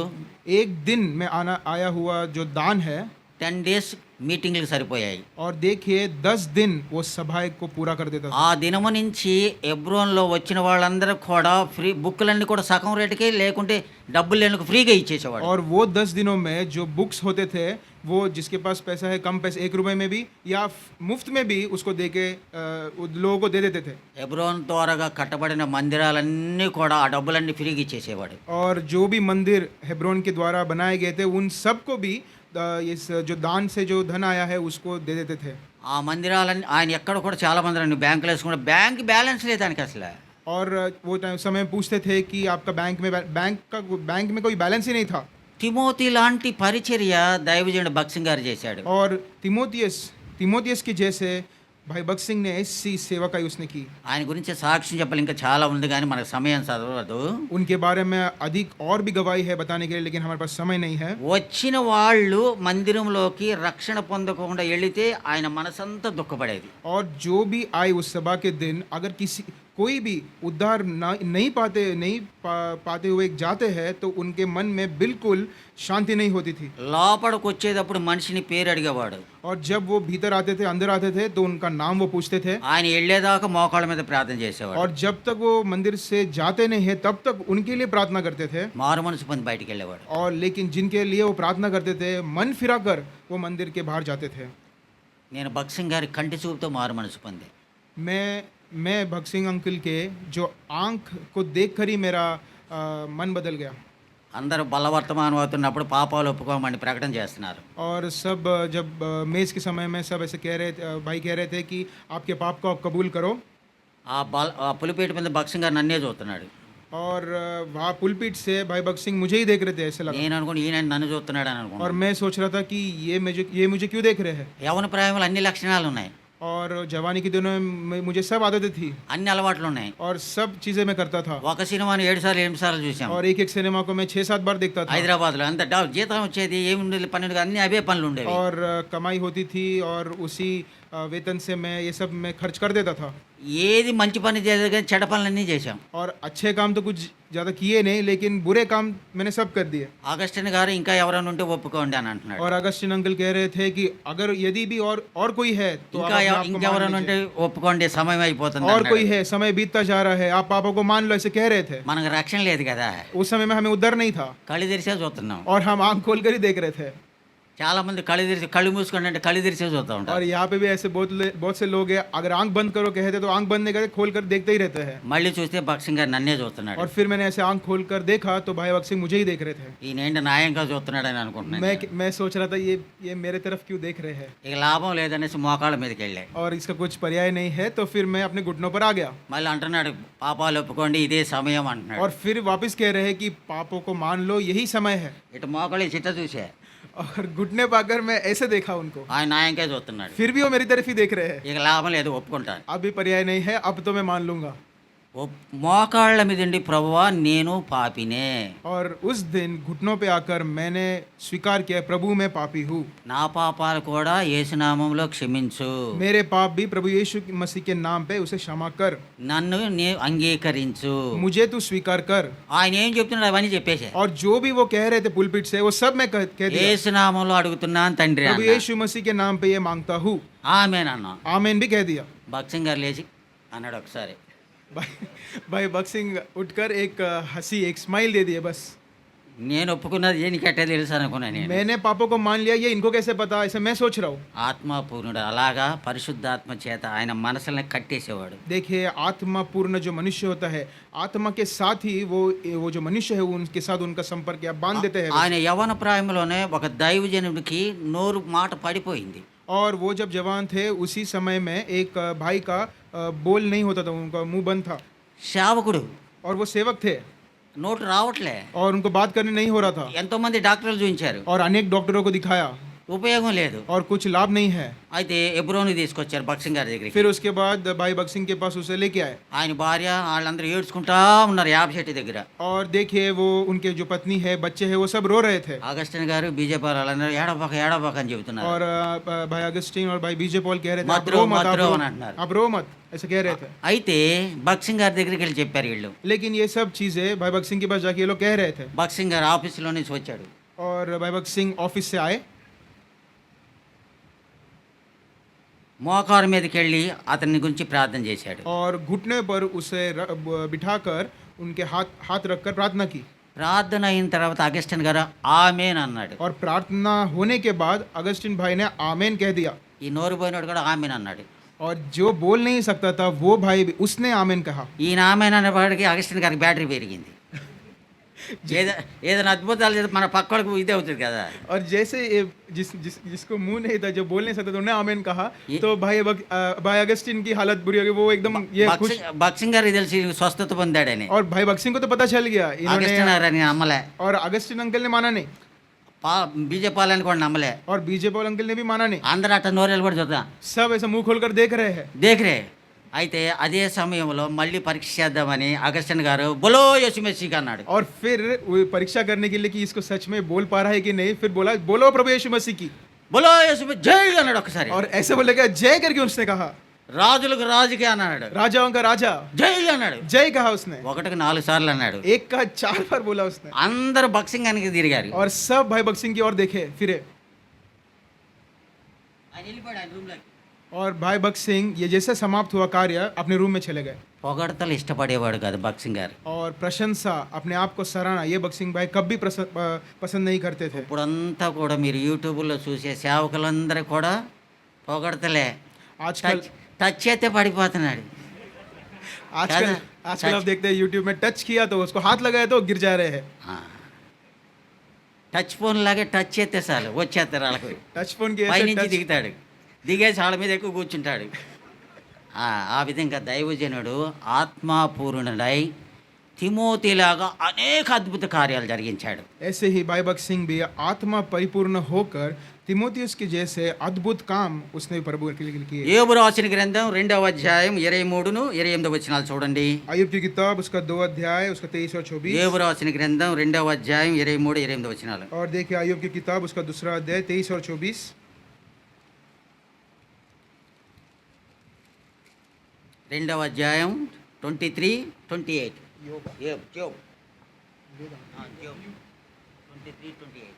एक दिन में आया हुआ जो दान है 10 డేస్ మీటింగ్లకు సరిపోయాయి. और देखिए 10 दिन वो सभा को पूरा कर देता था। ఆ దినము నుంచి ఎబ్రోన్లో వచ్చిన వాళ్ళందరూ కూడా ఫ్రీ బుక్కులన్నీ కూడా సగం రేటుకే లేకుంటే డబ్బులు లేనికి ఫ్రీగా ఇచ్చేసేవాడు. और वो 10 दिनों में जो बुक्स होते थे वो जिसके पास पैसा है कम पैसे 1 रुपए में भी या मुफ्त में भी उसको दे के लोगों को दे देते थे। ఎబ్రోన్ ద్వారాగా కట్టబడిన మందిరాలన్నీ కూడా ఆ డబ్బులన్నీ ఫ్రీగా ఇచ్చేసేవాడు. और जो भी मंदिर हेब्रोन के द्वारा बनाए गए थे उन सब को भी इस जो दान से जो धन आया है उसको दे देते थे। ఆ మందిరాలన్నీ ఆయన ఎక్కడ కూడా చాలా మంది బ్యాంకులు వేసుకుంటే బ్యాంక్ బ్యాలెన్స్ లేదు దానికి అసలు. और वो समय पूछते थे कि आपका बैंक में कोई बैलेंस ही नहीं था। తిమోతి లాంటి పరిచర్య దైవజనుడు భక్సింగ్ గారు చేశాడు. और तिमोथियस के जैसे भाई भगत सिंह ने ऐसी सेवकाई उसने की। ఆయన గురించి సాక్ష్యం చెప్పాలి ఇంకా చాలా ఉంది కానీ మనకు సమయం చదవదు. उनके बारे में अधिक और भी गवाही है बताने के लिए लेकिन हमारे पास समय नहीं है। వచ్చిన వాళ్ళు మందిరంలోకి రక్షణ పొందకుండా వెళితే ఆయన మనసంతా దుఃఖపడేది. और जो भी आए उस सभा के दिन अगर कोई भी उद्धार नहीं पाते हुए जाते हैं तो उनके मन में बिल्कुल शांति नहीं होती थी। లోపలికి వచ్చేటప్పుడు మనిషిని పేరు అడిగేవాడు. और जब वो भीतर आते थे अंदर आते थे तो उनका नाम वो पूछते थे। ఆయన వెళ్ళేదాకా మోకాళ్ళ మీద ప్రార్థన చేసేవాడు. और जब तक वो मंदिर से जाते नहीं है तब तक उनके लिए प्रार्थना करते थे। మారు మనసు పొంది బయటికి వెళ్ళేవాడు. और लेकिन जिनके लिए वो प्रार्थना करते थे मन फिरा कर वो मंदिर के बाहर जाते थे। నేను భక్సింగ్ గారి కంటి చూపుతో మారు మనసు పొంది. मैं भगत सिंह अंकल के जो आंख को देखकर ही मेरा मन बदल गया। అందరూ బలవర్తమానం అవుతున్నప్పుడు పాపాలు ఒప్పుకోమని ప్రకటన చేస్తున్నారు. और सब जब मेज़ के समय में सब ऐसे भाई कह रहे थे कि आपके पाप को आप कबूल करो। ఆ పులిపేట మీద భక్సింగ్ గారు నన్నే చూస్తున్నాడు. और वहाँ पुलपीट से भाई भगत सिंह मुझे ही देख रहे थे ऐसे लगा। నేను అనుకుని ఈయన నన్ను చూస్తున్నాడు అని और అనుకున్నాను. मैं सोच रहा था कि ये मुझे क्यों देख रहे हैं। యవన ప్రాయంలో అన్ని లక్షణాలు ఉన్నాయి, और जवानी के दिनों में मुझे सब आदतें थी అన్ని అలవాట్లు ఉన్నాయి. और सब चीज़ें मैं करता था। ఒక సినిమాని 7 సార్లు 8 సార్లు చూసాం. और एक सिनेमा को मैं 6-7 बार देखता था। హైదరాబాద్లో అంత జీతం వచ్చేది ఏమి ఉండేది, 12 అన్ని అవే పనులు ఉండేవి. और कमाई होती थी और उसी वेतन से मैं ये सब मैं खर्च कर देता था। ఏది మంచి పని చేయలేదు కానీ చెడ్డ పనులన్నీ చేశాం. और अच्छे काम तो कुछ ज़्यादा किए नहीं लेकिन बुरे काम मैंने सब कर दिए। ఆగస్టిన్ గారు ఇంకా ఎవరైనా ఉంటే ఒప్పుకోండి అని అంటున్నాడు. और अगस्टिन अंकल कह रहे थे कि अगर यदि भी और कोई है तो आप ఇంకా अपने आप को मान ఇంకెవరైనా ఉంటే लीजिए। ఒప్పుకోండి, సమయం అయిపోతుంది और कोई అన్నాడు. है, समय बीतता जा रहा है, आप पापों को मान लो, ऐसे कह रहे थे। మనకు రక్షణ లేదు కదా, उस समय में हमें उद्धार नहीं था కళ్ళు తెరిసే చూస్తున్నాం. और हम आंख खोल कर ही देख रहे थे। చాలా మంది కళ్ళు మూసుకోండి అంటే కళ్ళు తెరిసే చూస్తూ और ఉంటారు. यहाँ पे भी ऐसे बहुत से लोग हैं, अगर आंख बंद करो कहते तो आंख बंद नहीं करते, खोल कर देखते ही रहते हैं। మళ్ళీ చూస్తే భక్సింగ్ గారు నన్నే చూస్తున్నాడు. और फिर मैंने ऐसे आंख खोल कर देखा तो भाई भगत सिंह मुझे ही देख रहे थे। ఈయన ఏంటి న్యాయంగా చూస్తున్నాడని అనుకుంటున్నాను. मैं सोच रहा था ये मेरे तरफ क्यों देख रहे हैं। ఇక లాభం లేదనేసి మోకాళ్ళ మీదకి వెళ్ళాయి. और इसका कुछ पर्याय नहीं है तो फिर मैं अपने घुटनों पर आ गया। మళ్ళీ అంటున్నాడు పాపాలు ఒప్పుకోండి ఇదే సమయం అంటున్నాడు. और फिर वापस कह रहे हैं कि पापों को मान लो, यही समय है। ఇటు మోకాళ్ళు చిట్ట చూసే और घुटने पाकर मैं ऐसे देखा उनको, ఆయన న్యాయంగా చూస్తున్నాడు. फिर भी वो मेरी तरफ ही देख रहे हैं। ఇక లాభం లేదు, ఒప్పుకుంటాను. अब भी पर्याय नहीं है, अब तो मैं मान लूंगा। మోకాళ్ళ మీదండి ప్రభువా నేను పాపినే, और उस दिन घुटनों पे आकर मैंने स्वीकार किया प्रभु मैं पापी हूँ, నా పాపాలు కూడా యేసునామంలో క్షమించు, मेरे पाप भी प्रभु यीशु मसीह के नाम पे उसे क्षमा कर, నన్ను అంగీకరించు. मुझे तू स्वीकार कर. ఆయన ఏం చెప్తున్నాడు అవన్నీ చెప్పేశా. और जो भी वो कह रहे थे पुलपिट से वो सब मैं कह दिया. యేసునామంలో అడుగుతున్నాను తండ్రి प्रभु అన్నా. यीशु मसीह के नाम पे ये मांगता हूँ, ఆమేన్ అన్నా. आमीन भी कह दिया. భక్సింగ్ గారు లేచి అన్నాడు ఒకసారి, भाई भगत सिंह उठकर एक हंसी एक स्माइल दे दिए बस. నేను ఒప్పుకున్నది నీకట్టే తెలుసు అనుకున్నా నేను. मैंने पापों को मान लिया, ये इनको कैसे पता, ऐसे मैं सोच रहा हूँ. ఆత్మపూర్ణుడు అలాగా పరిశుద్ధాత్మ చేత ఆయన మనసుల్ని కట్టేసేవాడు. देखिए आत्मा पूर्ण जो मनुष्य होता है, आत्मा के साथ ही वो जो मनुष्य है उनके साथ उनका संपर्क या बांध देते हैं. ఆయన యవన ప్రాయంలోనే ఒక దైవజనుడికి నోరు మాట పడిపోయింది. और वो जब जवान थे उसी समय में एक भाई का बोल नहीं होता था, उनका मुंह बंद था. సేవకుడు और वो सेवक थे నోటు రావట్లే. और उनको बात करने नहीं हो रहा था. ఎంతో మంది డాక్టర్లు చూపించారు, और अनेक डॉक्टरों को दिखाया ఉపయోగం లేదు. और कुछ लाभ नहीं है. అయితే ఎబ్రోని తీసుకొచ్చారు భక్సింగ్ గారి దగ్గరికి. फिर उसके बाद भाई भगत सिंह के पास उसे लेके आए. ఆయన భార్య వాళ్ళందరూ ఏడ్చుకుంటా ఉన్నారు యాప చెట్టు దగ్గర. और देखिए वो उनके जो पत्नी है बच्चे हैं वो सब रो रहे थे. అగస్టిన్ గారు బీజేపీ వాళ్ళందరూ ఏడబాక అని చెబుతున్నారు. और भाई अगस्टिन और भाई बीजे पॉल कह रहे थे मत आप रो मत, रो అని అంటున్నారు. आप रो मत, ऐसे कह रहे थे. అయితే భక్సింగ్ గారి దగ్గరికి వెళ్ళి చెప్పారు వీళ్ళు. लेकिन ये सब चीजें भाई भगत सिंह के पास जाके ये लोग कह रहे थे. భక్సింగ్ గారు ఆఫీసులో నుంచి వచ్చాడు. और भाई भगत सिंह ऑफिस से आए మోకారు మీదకి వెళ్ళి అతని గురించి ప్రార్థన చేశాడు. और घुटने पर उसे बिठाकर उनके हाथ हाथ रखकर प्रार्थना की. ప్రార్థన అయిన తర్వాత అగస్టిన్ గారు ఆమేన్ అన్నాడు. और प्रार्थना होने के बाद अगस्टिन भाई ने आमेन कह दिया. ఈ నోరు పోయినోడు కూడా ఆమేన్ అన్నాడు. और जो बोल नहीं सकता था वो भाई भी उसने आमेन कहा. ఈయన ఆమేన్ అనేవాడికి అగస్టిన్ గారికి బ్యాటరీ పెరిగింది. ఏదైనా అద్భుతాలు చేస్తే మన పక్కడికి ఇదే అవుతుంది కదా. और जैसे ये जिसको मुंह नहीं था, जो बोल नहीं सकता था, उन्होंने आमेन कहा तो भाई अगस्टिन की हालत बुरी हो गई. वो एकदम ये खुश. భక్సింగ్ గారికి తెలిసి స్వస్థత పొందాడని. और भाई भगत सिंह को तो पता चल गया. అగస్టిన్ इन्होंने గారిని నమ్మలే, और अगस्टिन अंकल ने माना नहीं బీజేపీ వాళ్ళని కూడా నమ్మలే. और बीजे पॉल अंकल ने भी माना नहीं. అందరూ అట్ట నోరేళ్ళు కూడా చూద్దాం सब ऐसा मुंह खोलकर देख रहे हैं. దేఖరే. అయితే అదే సమయంలో మళ్ళీ పరీక్ష చేద్దామని అగస్టిన్ గారు బోలో యేసు మసీహ్ అన్నాడు. और फिर वो परीक्षा करने के लिए कि इसको सच में बोल पा रहा है कि नहीं, फिर बोला बोलो प्रभु यीशु मसीह की. బోలో యేసు జై అన్నాడు ఒకసారి. और ऐसे बोलेगा जय करके उसने कहा. రాజులకు రాజుకే అన్నాడు. राजाओं का राजा జై అన్నాడు. जय कहा उसने. ఒకటికి 4 సార్లు అన్నాడు. एक का 4 बार बोला उसने. అందరూ బక్సింగ్ అని తిరిగారు. और सब भाई भगत सिंह की ओर देखे फिरे. और भाई भगत सिंह ये जैसे समाप्त हुआ कार्य अपने रूम में चले गए. పొగడతలు ఇష్టపడేవాడు కాదు బక్సింగ్ గారు. और प्रशंसा अपने आप को सराहना ये भगत सिंह भाई कभी पसंद नहीं करते थे. ఇప్పుడంతా కూడా మీరు యూట్యూబ్లో చూసే సేవకులందరూ కూడా పొగడతలే. आजकल టచ్ చేస్తే పడిపోతున్నాడు. आजकल क्या? आजकल टच? आप देखते हैं यूट्यूब में टच किया तो उसको हाथ लगाया तो गिर जा रहे हैं. టచ్ ఫోన్ లాగే టచ్ చేస్తే చాలు వచ్చేస్తారు వాళ్ళకి. टच फोन की పై ऐसे నుంచి टच. దిగుతాడు, దిగేసి వాళ్ళ మీద ఎక్కువ కూర్చుంటాడు. ఆ విధంగా దైవజనుడు ఆత్మాపూర్ణుడై తిమోతిలాగా అనేక అద్భుత కార్యాలు జరిగించాడు. ऐसे ही भाई भगत सिंह भी आत्मा परिपूर्ण होकर तिमोथियस के जैसे अद्भुत काम उसने प्रभु के लिए किए. యోబు రాసిన గ్రంథం 2వ అధ్యాయం 23-28 వచనాలు చూడండి. अय्यूब की किताब उसका 2 अध्याय उसका 23 और 24. యోబు రాసిన గ్రంథం 2వ అధ్యాయం 23-28 వచనాలు. और देखिए अय्यूब की किताब उसका 2 अध्याय 23 और 24. 2వ అధ్యాయం 23-28. యోబు. 23-28.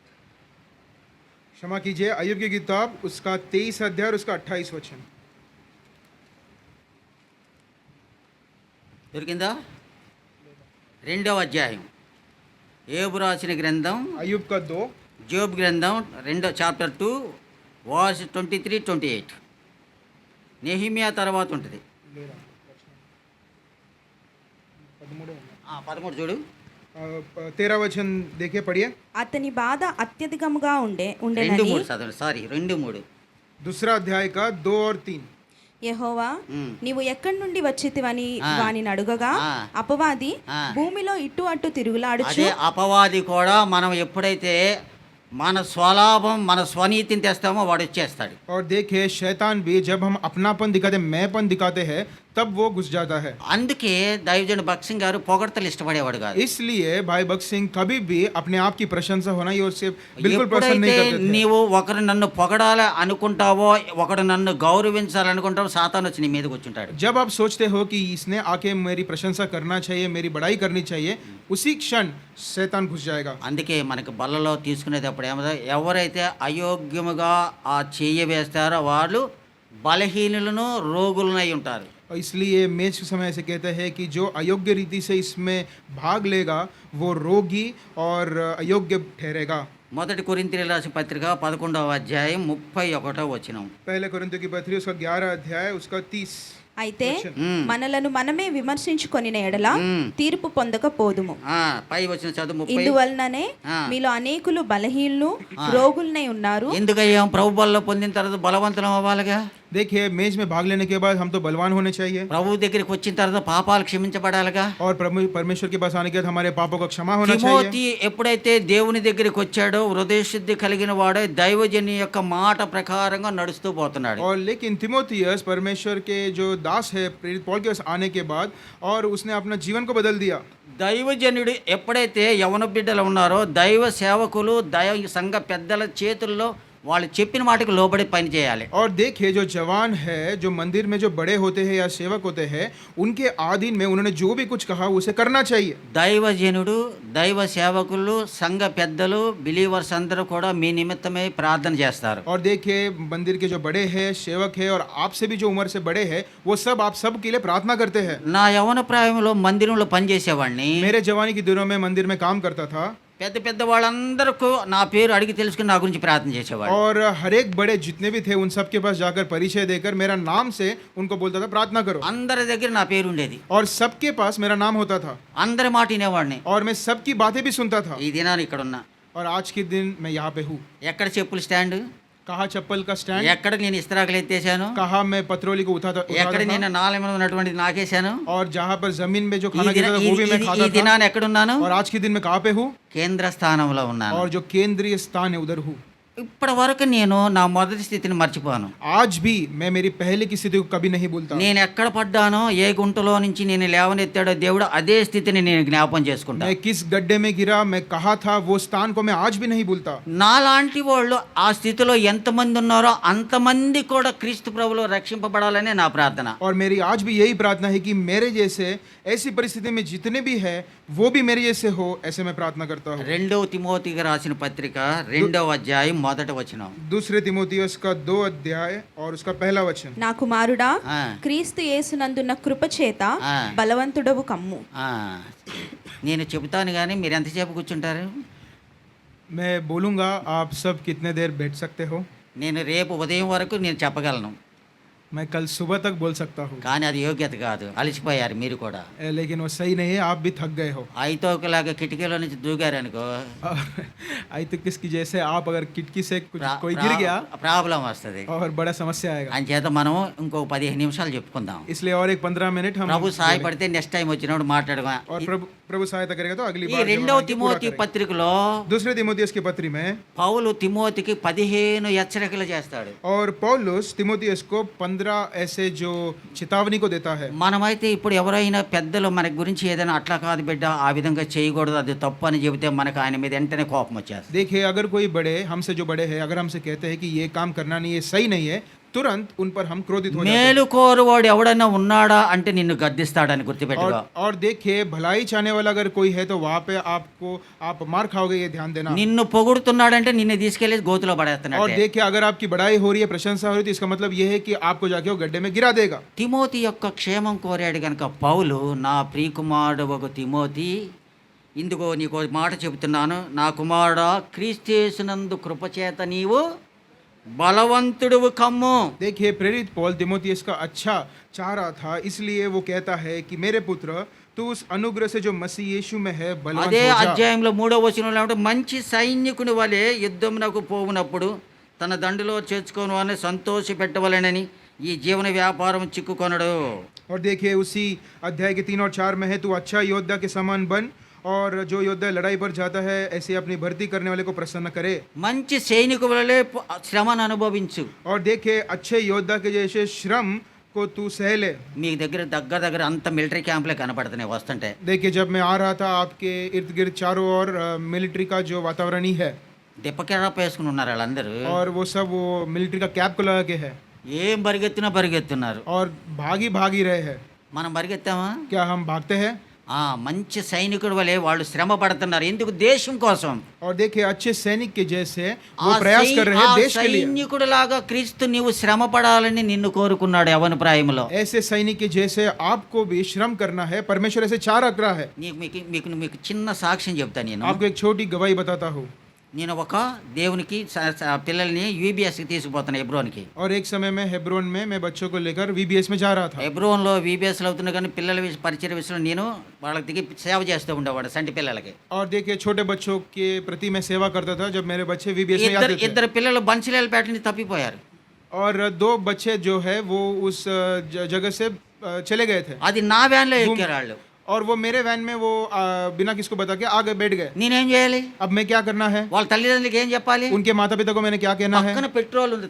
क्षमा कीजिए अय्यूब की किताब उसका 23 अध्याय और उसका 28 वचन. దొరికిందా? 2వ అధ్యాయం యోబు రాసిన గ్రంథం अय्यूब का 2 జోబ్ గ్రంథం 2 చాప్టర్ 2 వర్స్ 23-28. నెహిమియా తర్వాత ఉంటుంది. 13 చూడు. 13 वचन देखिए पढ़िए. అతని బాధ అత్యధికముగా 2-3 చదవండి. సారీ 2-3. 2 अध्याय का 2 और 3. యెహోవా ఉమ్. నీవు ఎక్కడి నుండి వచ్చితివని ఆ. వానిని అడుగగా ఆ. అపవాది ఆ. భూమిలో ఇటు అటు తిరుగులాడుచు అదే అపవాది కూడా మనం ఎప్పుడైతే మన స్వలాభం మన స్వనీతిని తెస్తామో వాడు వచ్చేస్తాడు. और देखिए शैतान भी जब हम अपनापन दिखाते मैंपन दिखाते हैं तब वो घुस जाता है। అందుకే దైవజనుడు భక్త్ సింగ్ గారు పొగడ్తలు ఇష్టపడేవాడు కాదు. इसलिए भाई भक्त सिंह कभी भी अपने आप की प्रशंसा होना ये उससे बिल्कुल पसंद ఎప్పుడైతే नहीं करते थे। నీవు ఒకరు నన్ను పొగడాలి అనుకుంటావో, ఒకడు నన్ను గౌరవించాలనుకుంటావో, సాతాను వచ్చి నీ మీద కూర్చుంటాడు. जब आप सोचते हो कि इसने आके मेरी प्रशंसा करना चाहिए, मेरी बड़ाई करनी चाहिए, उसी क्षण शैतान घुस जाएगा। అందుకే మనకి బల్లలో తీసుకునేటప్పుడు ఏమో, ఎవరైతే అయోగ్యముగా ఆ చెయ్యి వేస్తారో వాళ్ళు బలహీనులను రోగులనై ఉంటారు. और इसलिए मेज के समय ऐसे कहते हैं कि जो अयोग्य रीति से इसमें भाग लेगा वो रोगी और अयोग्य ठहरेगा। మొదటి కొరింథీయులకు రాసిన పత్రిక 11వ అధ్యాయం 31వ వచనం. पहले कोरिन्थियों की पत्री उसका 11 अध्याय उसका 30। అయితే మ్మ్. మనలను మనమే విమర్శించుకొనిన ఎడల మ్మ్. తీర్పు పొందకపోదుము. పై వచ్చిన చదువు 30. ఇందువలననే ఆ. మీలో అనేకులు బలహీనులు రోగులనై ఉన్నారు. ఎందుకయ్యా ప్రభు బల్ల పొందిన తర్వాత బలవంతులం అవ్వాలిగా? देखिए, मेज में भाग लेने के बाद हम तो बलवान होने चाहिए ప్రభు దగ్గరికి వచ్చిన తర్వాత పాపాలు క్షమించబడాలిగా. और परमेश्वर के पास आने के बाद हमारे पापों का क्षमा होना चाहिए। తిమోతి ఎప్పుడైతే దేవుని దగ్గరికి వచ్చాడో హృదయ శుద్ధి కలిగిన వాడే దైవజని యొక్క మాట ప్రకారంగా నడుస్తూ పోతున్నాడు. और लेकिन तिमोथियस परमेश्वर के जो दास है प्रेरित पौल के पास आने के बाद और उसने अपना जीवन को बदल दिया। దైవజనుడు ఎప్పుడైతే యవన బిడ్డలు ఉన్నారో దైవ సేవకులు దైవ సంఘ పెద్దల చేతుల్లో వాళ్ళు చెప్పిన మాటకు లోబడి పని చేయాలి. और देखिए, जो जवान है, जो मंदिर में जो बड़े होते हैं या सेवक होते हैं, उनके आधीन में उन्होंने जो भी कुछ कहा उसे करना चाहिए। దైవజనుడు దైవ సేవకులు సంఘ పెద్దలు బిలీవర్స్ అందరూ కూడా మీ నిమిత్తమై ప్రార్థన చేస్తారు. और देखिए, मंदिर के जो बड़े हैं, सेवक है और आपसे भी जो उम्र से बड़े हैं, वो सब आप सब के लिए प्रार्थना करते हैं। నా యవన ప్రాయంలో మందిరంలో పనిచేసేవాడిని. मेरे जवानी के दिनों में मंदिर में काम करता था పెద్ద పెద్ద వాళ్ళందరికీ నా పేరు అడిగి తెలుసుకుని నా గురించి ప్రార్థన చేసేవాడు. और हर एक बड़े जितने भी थे उन सब के पास जाकर परिचय देकर मेरा नाम से उनको बोलता था प्रार्थना करो। అందరి దగ్గర నా పేరు ఉండేది. और सबके पास मेरा नाम होता था అందరి మాట వినేవాడిని. और मैं सबकी बातें भी सुनता था। ఈ దినాన్ని ఇక్కడ ఉన్నా. और आज के दिन मैं यहाँ पे हूँ। ఎక్కడ చెప్పులు స్టాండ్, कहा चप्पल का स्टैंड, ఎక్కడ నేను ఇస్త్రాకులు ఎత్తేసాను, कहा मैं पत्रोली को उठाता ఎక్కడ था, నేను నాలెమలో ఉన్నటువంటి నాకేశాను. और जहाँ पर जमीन में जो ఈ खाना गिरता था वो भी मैं ఈ खाता था। దినాన్ని ఎక్కడున్నాను? और आज के दिन मैं कहाँ पे हूँ? కేంద్ర స్థానంలో ఉన్నాను. और जो केंद्रीय स्थान है उधर हूँ। ఇప్పటి వరకు నేను నా మొదటి స్థితిని మర్చిపోను. आज भी मैं मेरी पहले की स्थिति को कभी नहीं भूलता। నేను ఎక్కడ పడ్డానో, ఏ గుంటలో నుంచి నేను లేవనెత్తాడో దేవుడు అదే స్థితిని నేను జ్ఞాపం చేసుకుంటా. मैं किस गड्ढे में गिरा, मैं कहा था, वो स्थान को मैं आज भी नहीं भूलता। నాలాంటి వాళ్ళు ఆ స్థితిలో ఎంతమంది ఉన్నారో అంతమంది కూడా క్రీస్తు ప్రభులో రక్షింపబడాలనే నా ప్రార్థన. और मेरी आज भी यही प्रार्थना है कि मेरे जैसे ऐसी परिस्थिति में जितने भी है वो भी मेरे जैसे हो, ऐसे मैं प्रार्थना करता हूँ। 2 తిమోతికి రాసిన పత్రిక 2వ అధ్యాయం 1వ వచనం. दूसरे तिमोथियस का 2 अध्याय और उसका पहला वचन। నా కుమారుడా, ఆ. క్రీస్తు యేసునందున్న కృప చేత ఆ. బలవంతుడవు కమ్ము. ఆ, నేను చెబుతాను కానీ మీరు ఎంతసేపు కూర్చుంటారు? मैं बोलूँगा, आप सब कितने देर बैठ सकते हो? నేను రేపు ఉదయం వరకు నేను చెప్పగలను, मैं कल सुबह तक बोल सकता हूँ। కానీ అది యోగ్యత కాదు. అలసిపోయారు మీరు కూడా. लेकिन वो सही नहीं है, आप भी थक गए हो। అయితే ఒకలాగా కిటికీలో నుంచి దూకారనుకో और आई तो किसकी जैसे आप अगर खिड़की से कुछ कोई गिर गया ప్రాబ్లం వస్తుంది. और बड़ा समस्या आएगा। అంచేత మనం ఇంకో 15 నిమిషాలు చెప్పుకుందాం. इसलिए और एक 15 मिनट हम ప్రభు సహాయపడితే నెక్స్ట్ టైం వచ్చినప్పుడు మాట్లాడదాం. और प्रभु सहायता करेगा तो अगली ఈ बार जब हम 2వ आएंगे, पूरा తిమోతి करेंगे। పత్రికలో दूसरे तिमोथियस की पत्री में పౌలు తిమోతికి 15 హెచ్చరికలు చేస్తాడు. और पौलुस तिमोथियस को 15 ऐसे जो चेतावनी को देता है। మనమైతే ఇప్పుడు ఎవరైనా పెద్దలు మన గురించి ఏదైనా అట్లా కాదు బిడ్డ, ఆ విధంగా చేయకూడదు, అది తప్పు అని చెబితే మనకు ఆయన మీద వెంటనే కోపం వచ్చేస్తుంది. देखिए, अगर कोई बड़े हमसे जो बड़े हैं अगर हमसे कहते हैं कि ये काम करना नहीं है, सही नहीं है, तुरंत उन पर हम क्रोधित हो जाते हैं। మేలు కోరువాడు ఎవడన్నా ఉన్నాడా అంటే నిన్ను గద్దిస్తాడని గుర్తుపెట్టుకో. और देखिए, भलाई चाहने वाला अगर कोई है तो वहाँ पे आप मार खाओगे, ये ध्यान देना। నిన్ను పొగుడుతున్నాడంటే నిన్ను తీసుకెళ్లి గోతులో और పడేస్తున్నాడు. देखिए, अगर आपकी बड़ाई हो रही है, प्रशंसा हो रही है, तो इसका मतलब ये है कि आपको जाके वो गड्ढे में गिरा देगा। తిమోతి యొక్క క్షేమం కోరాడు కనుక పౌలు, నా ప్రియకుమారుడు ఒక తిమోతి, ఇందుకో నీకు మాట చెబుతున్నాను, నా కుమారుడా, క్రీస్తునందు కృపచేత నీవు బలవంతుడువు కమ్ము. देखिए, प्रेरित पौल तिमोथियस का अच्छा चाह रहा था, इसलिए वो कहता है कि मेरे पुत्र, तू उस अनुग्रह से जो मसीह यीशु में है बलवान అదే हो जा। అధ్యాయంలో 3వ వచనంలో ఏమంటే, మంచి సైనికుని వలె యుద్ధమునకు పోవునప్పుడు తన దండులో చేర్చుకోను అని సంతోష పెట్టవలెనని ఈ జీవన వ్యాపారం చిక్కుకొనడు. और देखिए, उसी अध्याय के 3 और 4 में है, तू अच्छा योद्धा के समान बन और जो योद्धा लड़ाई पर जाता है ऐसे अपनी भर्ती करने वाले को प्रसन्न करे। మంచి సైనికు వలె శ్రమను అనుభవించు. और देखिए, अच्छे योद्धा के जैसे श्रम को तू सह ले। మీ దగ్గర అంత మిలిటరీ క్యాంపులే కనపడుతున్నాయి వస్తుంటే. देखिए जब मैं आ रहा था आपके इर्द गिर्द चारों ओर मिलिट्री का जो वातावरण ही है దిప్పకెరప వేసుకుని ఉన్నారు వాళ్ళందరూ. और वो सब वो मिलिट्री का कैप को लगा के है ఏం పరిగెత్తున్నారు. और भाग ही रहे हैं। మనం పరిగెత్తామా? क्या हम भागते हैं? మంచి సైనికుడు వలె వాళ్ళు శ్రమ పడుతున్నారు. ఎందుకు? దేశం కోసం. और देखिए अच्छे सैनिक के जैसे वो प्रयास कर रहे हैं देश के लिए। సైనికుడు లాగా క్రీస్తు నీవు శ్రమ పడాలని నిన్ను కోరుకున్నాడు యవ్వన ప్రాయములో. ऐसे सैनिक के जैसे आपको भी श्रम करना है, परमेश्वर ऐसे चाह रख रहा है। మీకు చిన్న సాక్ష్యం చెప్తాను నేను. आपको एक छोटी गवाही बताता हूँ। నేను ఒక దేవునికి పిల్లల్ని యూబీఎస్కి తీసుకుపోతాను, హెబ్రోన్కి. और एक समय में हेब्रोन में मैं बच्चों को लेकर वीबीएस में जा रहा था। హెబ్రోన్లో వీబీఎస్లో అవుతున్నా కానీ పిల్లల పరిచయ విషయంలో నేను వాళ్ళకి దిగి సేవ చేస్తూ ఉండేవాడు సంటి పిల్లలకి. और देखिए छोटे बच्चों के प्रति मैं सेवा करता था जब मेरे बच्चे वीबीएस में आते थे। ఇద్దరు పిల్లలు బన్సిలేలపేట నుంచి తప్పిపోయారు. और दो बच्चे जो है वो उस जगह से चले गए थे। అది నా వ్యాన్లో ఎక్కారు వాళ్ళు. और वो मेरे वैन में वो बिना किसको बता के आगे बैठ गए। నేనేం చేయాలి? अब मैं क्या करना है? వాళ్ళ తల్లిదండ్రులకి ఏం చెప్పాలి? उनके माता पिता को मैंने क्या कहना है? పక్కన పెట్రోల్ ఉంది,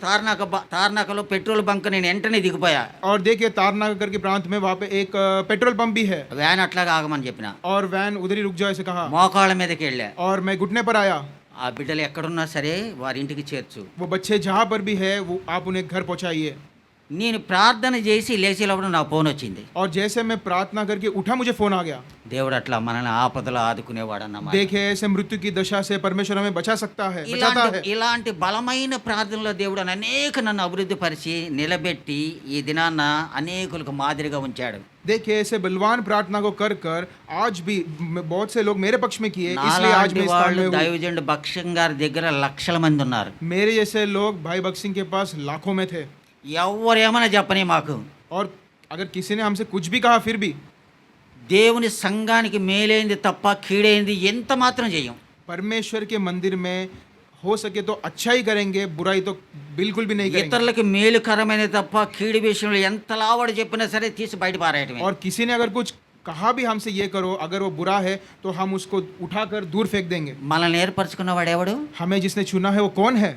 తార్నాకలో పెట్రోల్ బంక్. నేను వెంటనే దిగిపోయా. और देखिए तारनागर के प्रांत में वहाँ पे एक पेट्रोल पंप भी है। వ్యాన్ అట్లాగా ఆగమని చెప్పిన. और वैन उधर ही रुक जाओ ऐसे कहा। మోకాళ్ళ మీదకి వెళ్ళా. और मैं घुटने पर आया। ఆ బిడ్డలు ఎక్కడున్నా సరే వారి ఇంటికి చేర్చు. वो बच्चे जहाँ पर भी है वो आप उन्हें घर पहुँचाइए। నేను ప్రార్థన చేసి లేచేటప్పుడు నాకు ఫోన్ వచ్చింది. और जैसे मैं प्रार्थना करके उठा मुझे फोन आ गया। దేవుడు అట్లా మనల్ని ఆపదలో ఆదుకునేవాడు అన్నమాట. देखिए ऐसे मृत्यु की दशा से परमेश्वर हमें बचा सकता है, बचाता है। ఇలాంటి బలమైన ప్రార్థనలో దేవుడు నన్ను అభివృద్ధి పరిచి నిలబెట్టి ఈ దినాన్న అనేకులకు మాదిరిగా ఉంచాడు. देखिए ऐसे बलवान प्रार्थना को कर कर आज भी बहुत से लोग मेरे पक्ष में किए, इसलिए आज मैं इस स्थान में हूं। దైవజనుడు భక్సింగ్ గారి దగ్గర లక్షల మంది ఉన్నారు. मेरे जैसे लोग भाई भक्त सिंह के पास लाखों में थे। ఎవరు ఏమైనా చెప్పని మాకు. और अगर किसी ने हमसे कुछ भी कहा फिर भी దేవుని సంఘానికి మేలైంది తప్ప కీడైంది ఎంత మాత్రం చేయం. परमेश्वर के मंदिर में हो सके तो अच्छा ही करेंगे, बुराई तो बिल्कुल भी नहीं करेंगे। ఇతరులకు మేలుకరమైనది తప్ప కీడు విషయంలో ఎంత లావడ చెప్పినా సరే తీసి బయట పారేయటమే. और किसी ने अगर कुछ कहा भी हमसे ये करो, अगर वो बुरा है तो हम उसको उठाकर दूर फेंक देंगे। మనల్ని ఏర్పరచుకున్నవాడు ఎవడు? हमें जिसने चुना है वो कौन है?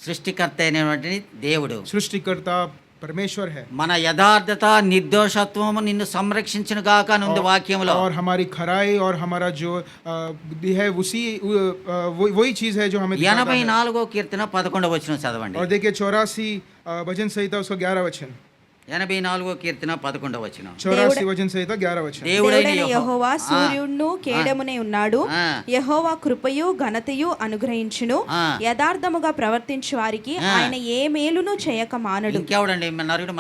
సృష్టికర్త అయినటువంటి దేవుడు. सृष्टिकर्ता परमेश्वर है। మన యథార్థత నిర్దోషత్వము నిన్ను సంరక్షించును గాక అని ఉంది వాక్యంలో. और हमारी खराई और हमारा जो बुद्धि है उसी वही चीज है जो हमें दिखाता है। 84వ కీర్తన 11వ వచనం చదవండి. और देखिए 84 भजन संहिता उसका 11 वचन। 84వ కీర్తన 11వ వచనం. 84 भजन संहिता 11 वचन। దేవుడైన యెహోవా సూర్యుడును కేడమునే ఉన్నాడు. ఆ. యెహోవా కృపయు ఘనతయు అనుగ్రహించును. ఆ. యథార్థముగా ప్రవర్తించు వారికి ఆయన ఏ మేలును చేయక మానడు. ఇంకెవడండి నరుడు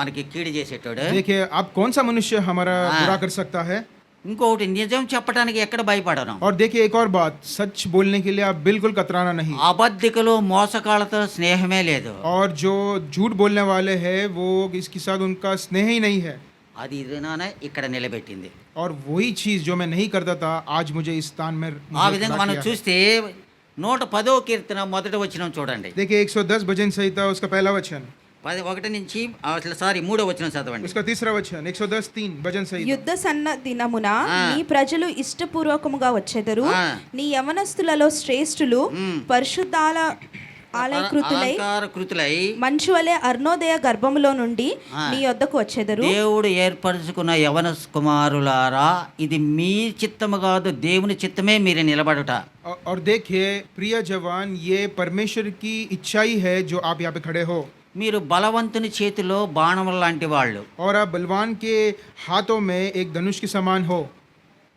మనకి కీడు చేసేటోడు? देखिए आप कौन सा मनुष्य हमारा बुरा कर सकता है? ఇంకొకటి నిజం చెప్పడానికి ఎక్కడ భయపడను. और देखिए एक और बात, सच बोलने के लिए आप बिल्कुल कतराना नहीं। అబద్ధికులు మోసకాలతో స్నేహమే లేదు. और जो झूठ बोलने वाले हैं वो इसके साथ उनका स्नेह ही नहीं है। అది ఇదేనానే ఇక్కడ నిలబెట్టింది. और वही चीज जो मैं नहीं करता था आज मुझे इस स्थान में ఆ విధంగా మనం చూస్తే 110వ కీర్తన మొదటి వచనం చూడండి. देखिए 110 भजन संहिता उसका पहला वचन। 1 నుంచి 3వ వచనం చదవండి. उसका तीसरा वचन 110:3 भजन संहिता। యుద్ధ సన్న దినమున ఆ. నీ ప్రజలు ఇష్టపూర్వకముగా వచ్చెదరు. ఆ. నీ యవనస్తులలో శ్రేష్ఠులు పరిశుద్ధాల ఆలయకృతులై అలంకారకృతులై మంచు వలె అరుణోదయ గర్భములో నుండి ఆ. నీ యొద్దకు వచ్చెదరు. దేవుడు ఏర్పరచుకున్న యవన కుమారులారా, ఇది మీ చిత్తము కాదు, దేవుని చిత్తమే మీరు నిలబడుట. और देखिए प्रिय जवान, ये परमेश्वर की इच्छा ही है जो आप यहाँ पे खड़े हो। మీరు బలవంతుని చేతిలో బాణముల లాంటి వాళ్ళు. और आप बलवान के हाथों में एक धनुष के समान हो।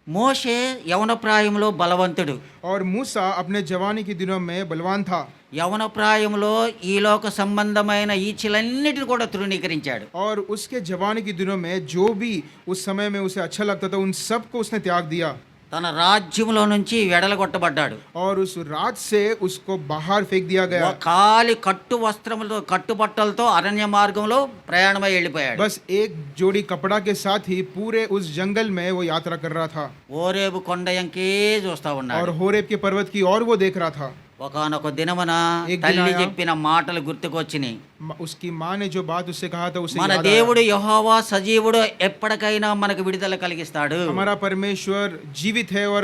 మోషే యవన ప్రాయంలో బలవంతుడు. और मूसा अपने जवानी के दिनों में बलवान था। యవన ప్రాయంలో ఈ లోక సంబంధమైన ఈచలన్నిటిని కూడా తృణీకరించాడు. और उसके जवानी के दिनों में जो भी उस समय में उसे अच्छा लगता था उन सब को उसने त्याग दिया। తన రాజ్యంలో నుంచి వెడలగొట్టబడ్డాడు. और उस राज से उसको बाहर फेंक दिया गया। ఖాళీ కట్టు వస్త్రములతో కట్టుబట్టలతో అరణ్య మార్గంలో ప్రయాణమై వెళ్ళిపోయాడు. बस एक जोड़ी कपड़ा के साथ ही पूरे उस जंगल में वो यात्रा कर रहा था। ఓరేబు కొండ ఎంకే చూస్తా और ఉన్నాడు. होरेब के पर्वत की और वो देख रहा था। ఒకానొక దినమున एक दिन తల్లి आया। చెప్పిన మాటలు గుర్తుకొచ్చినాయి. उसकी माँ ने जो बात उससे कहा था उसे మన याद आया। దేవుడు యెహోవా సజీవుడు, ఎప్పటికైనా మనకు విడుదల కలిగిస్తాడు. हमारा परमेश्वर जीवित है और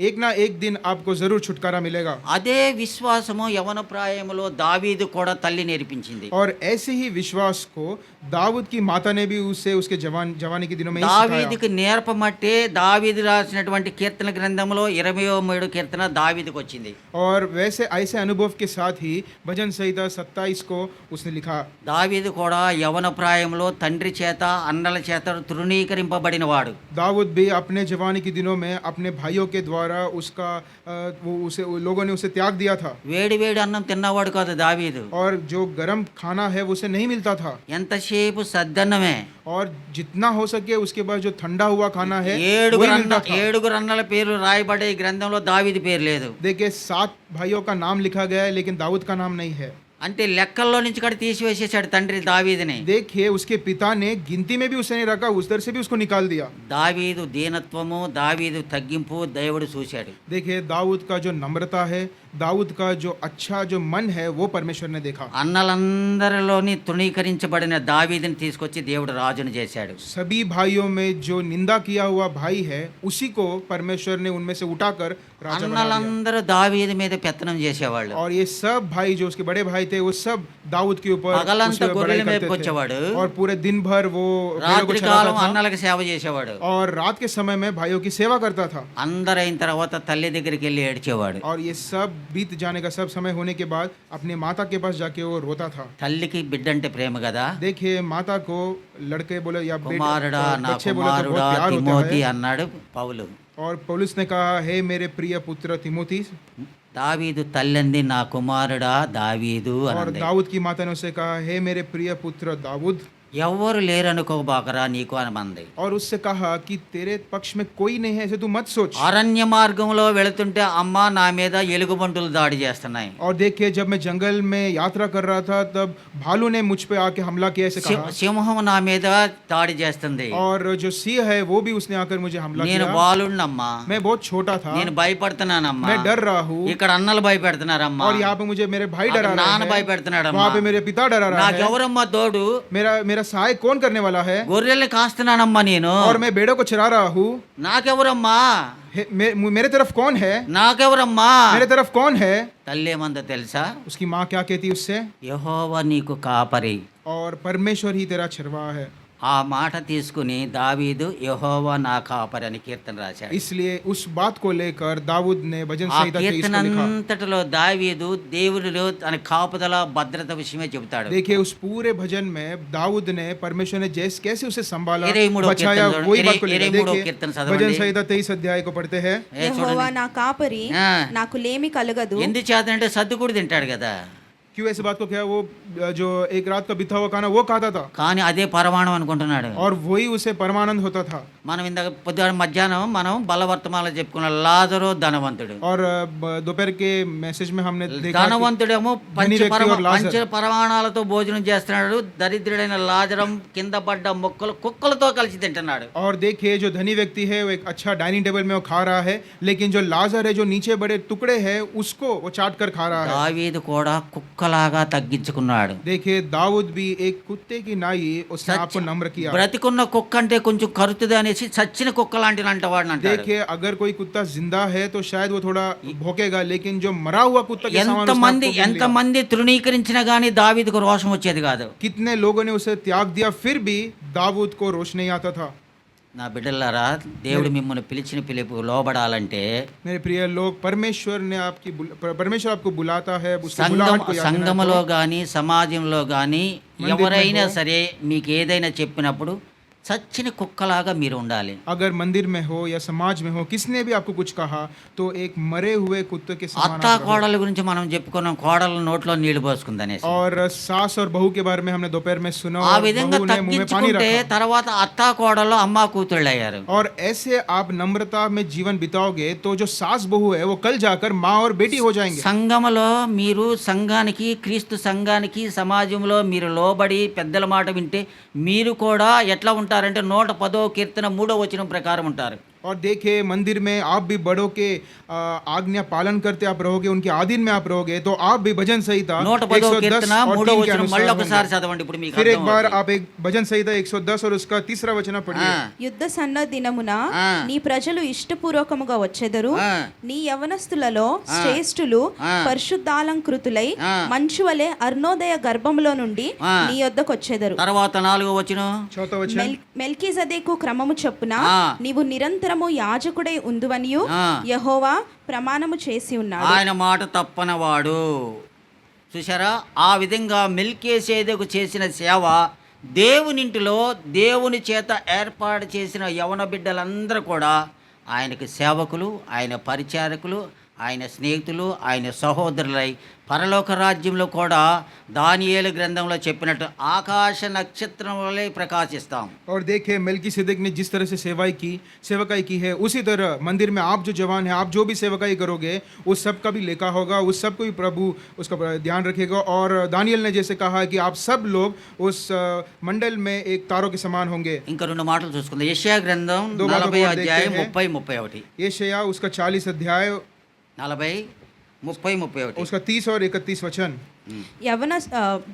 एक ना एक दिन आपको जरूर छुटकारा मिलेगा। అదే విశ్వాసము యవన ప్రాయములో దావీదు కూడా తల్లి నేర్పించింది. और ऐसे ही विश्वास को दाऊद की माता ने भी उसे उसके जवानी के दिनों में ही सिखाया। దావీదుకి నేర్పమట్టే దావీదు రాసినటువంటి కీర్తన గ్రంథంలో 23వ కీర్తన దావీదుకు వచ్చింది. और वैसे ऐसे अनुभव के साथ ही भजन संहिता 27 को उसने लिखा। దావీదు కూడా యవన ప్రాయంలో తండ్రి చేత అన్నల చేత తృణీకరింపబడినవాడు. दाऊद भी अपने जवानी के दिनों में अपने भाइयों के द्वारा उसका लोगों ने उसे त्याग दिया था। వేడి వేడి అన్నం తిన్నవాడు కాదు దావీదు. और जो गरम खाना है वो उसे नहीं मिलता था। ఎంతసేపు సద్దన్నమే. और जितना हो सके उसके बाद जो ठंडा हुआ खाना है वही ఏడుగురు मिलता था। ఏడుగురు అన్నల పేరు రాయబడే ఈ గ్రంథంలో దావీదు పేరు లేదు. देखिए 7 भाइयों का नाम लिखा गया है लेकिन दाऊद का नाम नहीं है। అంటే లెక్కల్లో నుంచి కూడా తీసివేసేసాడు తండ్రి దావీదుని. देखिए उसके पिता ने गिनती में भी उसे नहीं रखा, उस दर से भी उसको निकाल दिया। దావీదు దీనత్వము దావీదు తగ్గింపు దేవుడు చూశాడు. देखिए दाऊद का जो नम्रता है, दाऊद का जो अच्छा जो मन है वो परमेश्वर ने देखा। అన్నలందరిలోని తృణీకరించబడిన దావీదుని తీసుకొచ్చి దేవుడు రాజును చేశాడు. सभी भाइयों में जो निंदा किया हुआ भाई है उसी को परमेश्वर ने उनमें से उठाकर राजा बना दिया। అన్నలందరూ దావీదు మీద పెత్తనం చేసేవాళ్ళు. और ये सब भाई जो उसके बड़े भाई थे वो सब दाऊद के ऊपर పగలంతా उसकी గొర్రెల बड़ाई करते మేపుకొచ్చేవాడు. थे। और पूरे दिन भर वो भेड़ों को రాత్రి चराता కాలం था అన్నలకు సేవ చేసేవాడు. और रात के समय में भाइयों की सेवा करता था। అందరైన తర్వాత తల్లి దగ్గరికి వెళ్ళి ఏడ్చేవాడు. और ये सब बीत जाने का सब समय होने के बाद अपने माता के पास जाके वो रोता था। తల్లికి బిడ్డ అంటే ప్రేమ కదా. देखिए माता को लड़के बोले या కుమారుడా నా बच्चे बोले तो बहुत కుమారుడా प्यार होता తిమోతి है। అన్నాడు పౌలు. और पौलुस ने कहा हे मेरे प्रिय पुत्र तिमोथी। దావీదు తల్లింది నా కుమారుడా దావీదు और అనంది. दाऊद की माता ने उसे कहा हे मेरे प्रिय पुत्र दाऊद। ఎవ్వరు లేరనుకోబాకరా నీకు అనమంది. और उससे कहा कि तेरे पक्ष में कोई नहीं है ऐसे तू मत सोच। అరణ్య మార్గంలో వెళుతుంటే అమ్మ నా మీద ఎలుగుబంటులు దాడి చేస్తున్నాయి. और देखिए जब मैं जंगल में यात्रा कर रहा था तब भालू ने मुझ पे आके हमला किया ऐसे कहा। సింహం నా మీద దాడి చేస్తుంది. और जो सिंह है वो भी उसने आकर मुझे हमला నేను किया। బాలుడినమ్మా, मैं बहुत छोटा था, నేను భయపడుతున్నానమ్మా. मैं डर रहा हूँ। ఇక్కడ అన్నలు భయపెడుతున్నారమ్మా, और यहाँ पे मुझे मेरे भाई అక్కడ डरा నాన్న रहे हैं, భయపెడుతున్నాడమ్మా. वहाँ पे मेरे पिता डरा रहा है। నాకెవరమ్మా తోడు? मेरा सहाय कौन करने वाला है? గొర్రెల్ని కాస్తున్నానమ్మా నేను. और मैं भेड़ों को चरा रहा हूँ। నాకెవరమ్మా? मेरे तरफ कौन है? నాకెవరమ్మా? मेरे तरफ कौन है? తల్లేమందో తెలుసా? उसकी माँ क्या कहती उससे? యెహోవా నీకు కాపరి. और परमेश्वर ही तेरा छरवा है। ఆ మాట తీసుకుని దావీదు యెహోవా నా కాపరి అని కీర్తన రాశాడు. इसलिए उस बात को लेकर दाऊद ने भजन ఆ संहिता 23 కీర్తన को लिखा। అంతటిలో దావీదు దేవునిలో తన కాపుదల భద్రత విషయమే చెబుతాడు. देखिए उस पूरे भजन में दाऊद ने परमेश्वर ने कैसे उसे संभाला, 23 बचाया, कीर्तन वही बात को लिखा। 23 देखिए कीर्तन చదవండి. भजन संहिता 23 अध्याय को पढ़ते हैं। యెహోవా నా కాపరి ఆ. నాకు లేమి కలగదు. ఎందుచేతంటే సద్దు కూడా తింటాడు కదా. क्यों ऐसी बात को क्या? वो जो एक रात का बिता हुआ खाना वो खाता था కానీ అదే పరమాణం అనుకుంటున్నాడు. और वही उसे परमानंद होता था। మనం ఇందాక పొద్దున మధ్యాహ్నం మనం బలవర్తమానాలు చెప్పుకున్న లాజరు ధనవంతుడు. और दोपहर के मैसेज में हमने देखा कि ధనవంతుడేమో ధని వ్యక్తి और లాజరు. పంచ పరమాణాలతో భోజనం చేస్తున్నాడు. దరిద్రుడైన లాజరం కింద పడ్డ మొక్కలు కుక్కలతో కలిసి తింటున్నాడు. और देखिए जो धनी व्यक्ति है वो एक अच्छा डाइनिंग टेबल में वो खा रहा है, लेकिन जो लाजर है जो नीचे बड़े टुकड़े हैं उसको वो चाट कर खा रहा है। దావీదు కూడా కుక్కలాగా తగ్గించుకున్నాడు. देखिए दाऊद भी एक कुत्ते की नाई उसने आपको नम्र किया। బ్రతికున్న కుక్క అంటే కొంచెం కరుతుది అనేసి చచ్చిన కుక్క లాంటి అంటవాడు అంటాడు. देखिए अगर कोई कुत्ता जिंदा है तो शायद वो थोड़ा भौंकेगा, लेकिन जो मरा हुआ कुत्ता के समान उसने आपको गिन लिया। ఎంతమంది తృణీకరించినా గానీ దావీదుకు రోషం వచ్చేది కాదు. कितने लोगों ने उसे त्याग दिया फिर भी दाऊद को रोष नहीं आता था। నా బిడ్డలారా, దేవుడు మిమ్మల్ని పిలిచిన పిలుపు లోబడాలంటే मेरे प्रिय लोग, परमेश्वर आपको बुलाता है, उसकी बुलाहट को याद रखना సంఘములో है। కానీ సమాజంలో కానీ ఎవరైనా సరే మీకు ఏదైనా చెప్పినప్పుడు చచ్చిన కుక్కలాగా మీరు ఉండాలి. अगर मंदिर में हो या समाज में हो, किसने भी आपको कुछ कहा तो एक मरे हुए कुत्ते के समान అత్తా आप रहो। కోడల గురించి మనం చెప్పుకున్నాం, కోడల నోట్లో నీళ్లు పోసుకుందనేసి. और सास और बहू के बारे में हमने दोपहर में सुना ఆ और విధంగా बहू ने मुंह में पानी తగ్గించుకుంటే रखा। తర్వాత అత్తా కోడలు అమ్మా కూతుళ్ళు అయ్యారు. और ऐसे आप नम्रता में जीवन बिताओगे तो जो सास बहू है वो कल जाकर माँ और बेटी हो जाएंगे। సంఘములో మీరు సంఘానికి, క్రీస్తు సంఘానికి, సమాజంలో మీరు లోబడి పెద్దల మాట వింటే మీరు కూడా ఎట్లా ఉంటారంటే 110వ కీర్తన 3వ వచనం ప్రకారం ఉంటారు. और देखिए मंदिर में आप भी बड़ों के आज्ञा पालन करते आप रहोगे, उनके अधीन में आप रहोगे, तो आप भी भजन संहिता 110వ 110 కీర్తన और 3వ 3 के వచనం మళ్ళీ अनुसार ఒకసారి होंगे। చదవండి ఇప్పుడు మీకు फिर एक बार అర్థమవుతుంది. आप एक भजन संहिता 110 और उसका तीसरा वचन पढ़िए। యుద్ధ సన్న దినమున ఆ. నీ ప్రజలు ఇష్టపూర్వకముగా వచ్చెదరు. ఆ. నీ యవనస్తులలో శ్రేష్ఠులు ఆ. పరిశుద్ధాలంకృతులై ఆ. మంచు వలె అరుణోదయ గర్భములో నుండి ఆ. నీ యొద్దకు వచ్చెదరు. తర్వాత 4వ వచనం चौथा वचन, మెల్కీజెదెకు క్రమము చొప్పున ఆ. నీవు నిరంతరము యాజకుడై ఉందువనియు ఆ. యెహోవా ప్రమాణము చేసి ఉన్నాడు. ఆయన మాట తప్పనవాడు. చూసారా, ఆ విధంగా మెల్కీసెదెకు చేసిన సేవ దేవునింటిలో దేవుని చేత ఏర్పాటు చేసిన యవన బిడ్డలందరూ కూడా ఆయనకు సేవకులు, ఆయన పరిచారకులు, ఆయన స్నేహితులు, ఆయన సహోదరులై పరలోక రాజ్యంలో కూడా దానియేలు గ్రంథంలో చెప్పినట్టు ఆకాశ నక్షత్రం వలె ప్రకాశిస్తాం. और देखिए मेल्कीसेदेक ने जिस तरह से सेवकाई की है, उसी तरह मंदिर में आप जो जवान हैं, आप जो भी सेवकाई करोगे उस सब का भी लेखा होगा, उस सब को भी प्रभु उसका ध्यान रखेगा। और दानियल ने जैसे कहा कि आप सब लोग उस मंडल में एक तारों के समान होंगे। ఇంకా 2 మాటలు చూసుకుందాం. యెషయా గ్రంథం दो भागों 40 को అధ్యాయం देखते हैं। 30-31. यशायाह उसका 40 अध्याय 40-30-31. उसका 30 और 31 वचन।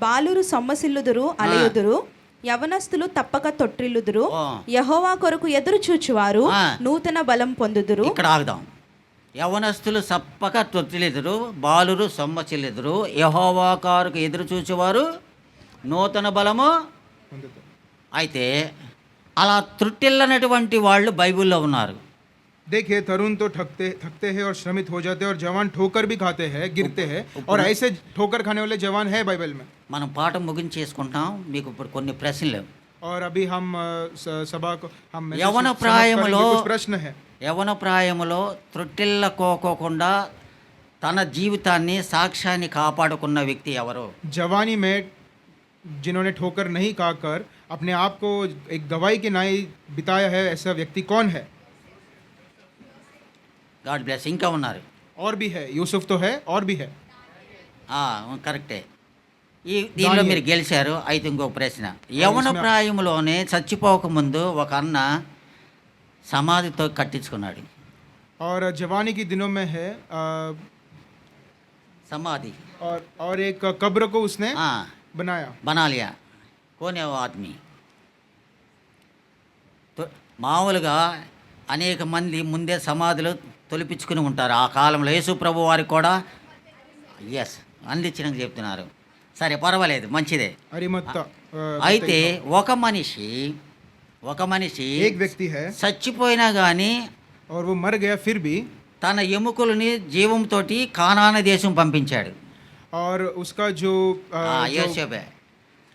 బాలురు సొమ్మసిల్లుదురు అలయుదురు, యవనస్తులు తప్పక తొట్టిల్లుదురు. ఆ. యెహోవా కొరకు ఎదురు చూచువారు ఆ. నూతన బలం పొందుదురు. ఇక్కడ ఆగుదాం. యవనస్తులు సప్పక తొట్టిలెదురు, బాలురు సొమ్మసిల్లెదురు, యెహోవా కారుకు ఎదురు చూచేవారు నూతన బలము. అయితే అలా త్రుట్టిల్లనటువంటి వాళ్ళు బైబిల్లో ఉన్నారు. देखिए तरुण तो थकते हैं और श्रमित हो जाते हैं, और जवान ठोकर भी खाते हैं, गिरते हैं, और ऐसे ठोकर खाने वाले जवान है बाइबल में। మనం పాఠం ముగించేసుకుంటాం. మీకు ఇప్పుడు కొన్ని ప్రశ్నలు. और अभी हम सभा को हम यौवन समाप्त प्रायमुलो करेंगे। कुछ प्रश्न है। యవన ప్రాయములో త్రుట్టిల్లకోకుండా తన జీవితాన్ని సాక్ష్యాన్ని కాపాడుకున్న వ్యక్తి ఎవరు? जवानी में जिन्होंने ठोकर नहीं खाकर अपने आप को एक गवाही के नाई बिताया है, ऐसा व्यक्ति कौन है? God bless. ఇంకా ఉన్నారు. और भी है, यूसुफ तो है और भी है। కరెక్టే. దీనిలో మీరు గెలిచారు. అయితే ఇంకొక ప్రశ్న. యవన ప్రాయములోనే చచ్చిపోకముందు ఒక అన్న సమాధితో కట్టించుకున్నాడు. और जवानी के दिनों में है సమాధి और एक कब्र को उसने बनाया। बना लिया. कौन है वो आदमी? మామూలుగా అనేక మంది ముందే సమాధులు తొలిపించుకుని ఉంటారు. ఆ కాలంలో యేసు ప్రభు వారికి కూడా ఎస్ అందించడానికి చెప్తున్నారు. సరే, పర్వాలేదు, మంచిదే. अरिमत्ता అయితే ఒక మనిషి एक व्यक्ति है చచ్చిపోయినా కానీ और वो मर गया, फिर भी తన ఎముకలని జీవంతో కానాను దేశం పంపించాడు. और उसका जो యోసేపే.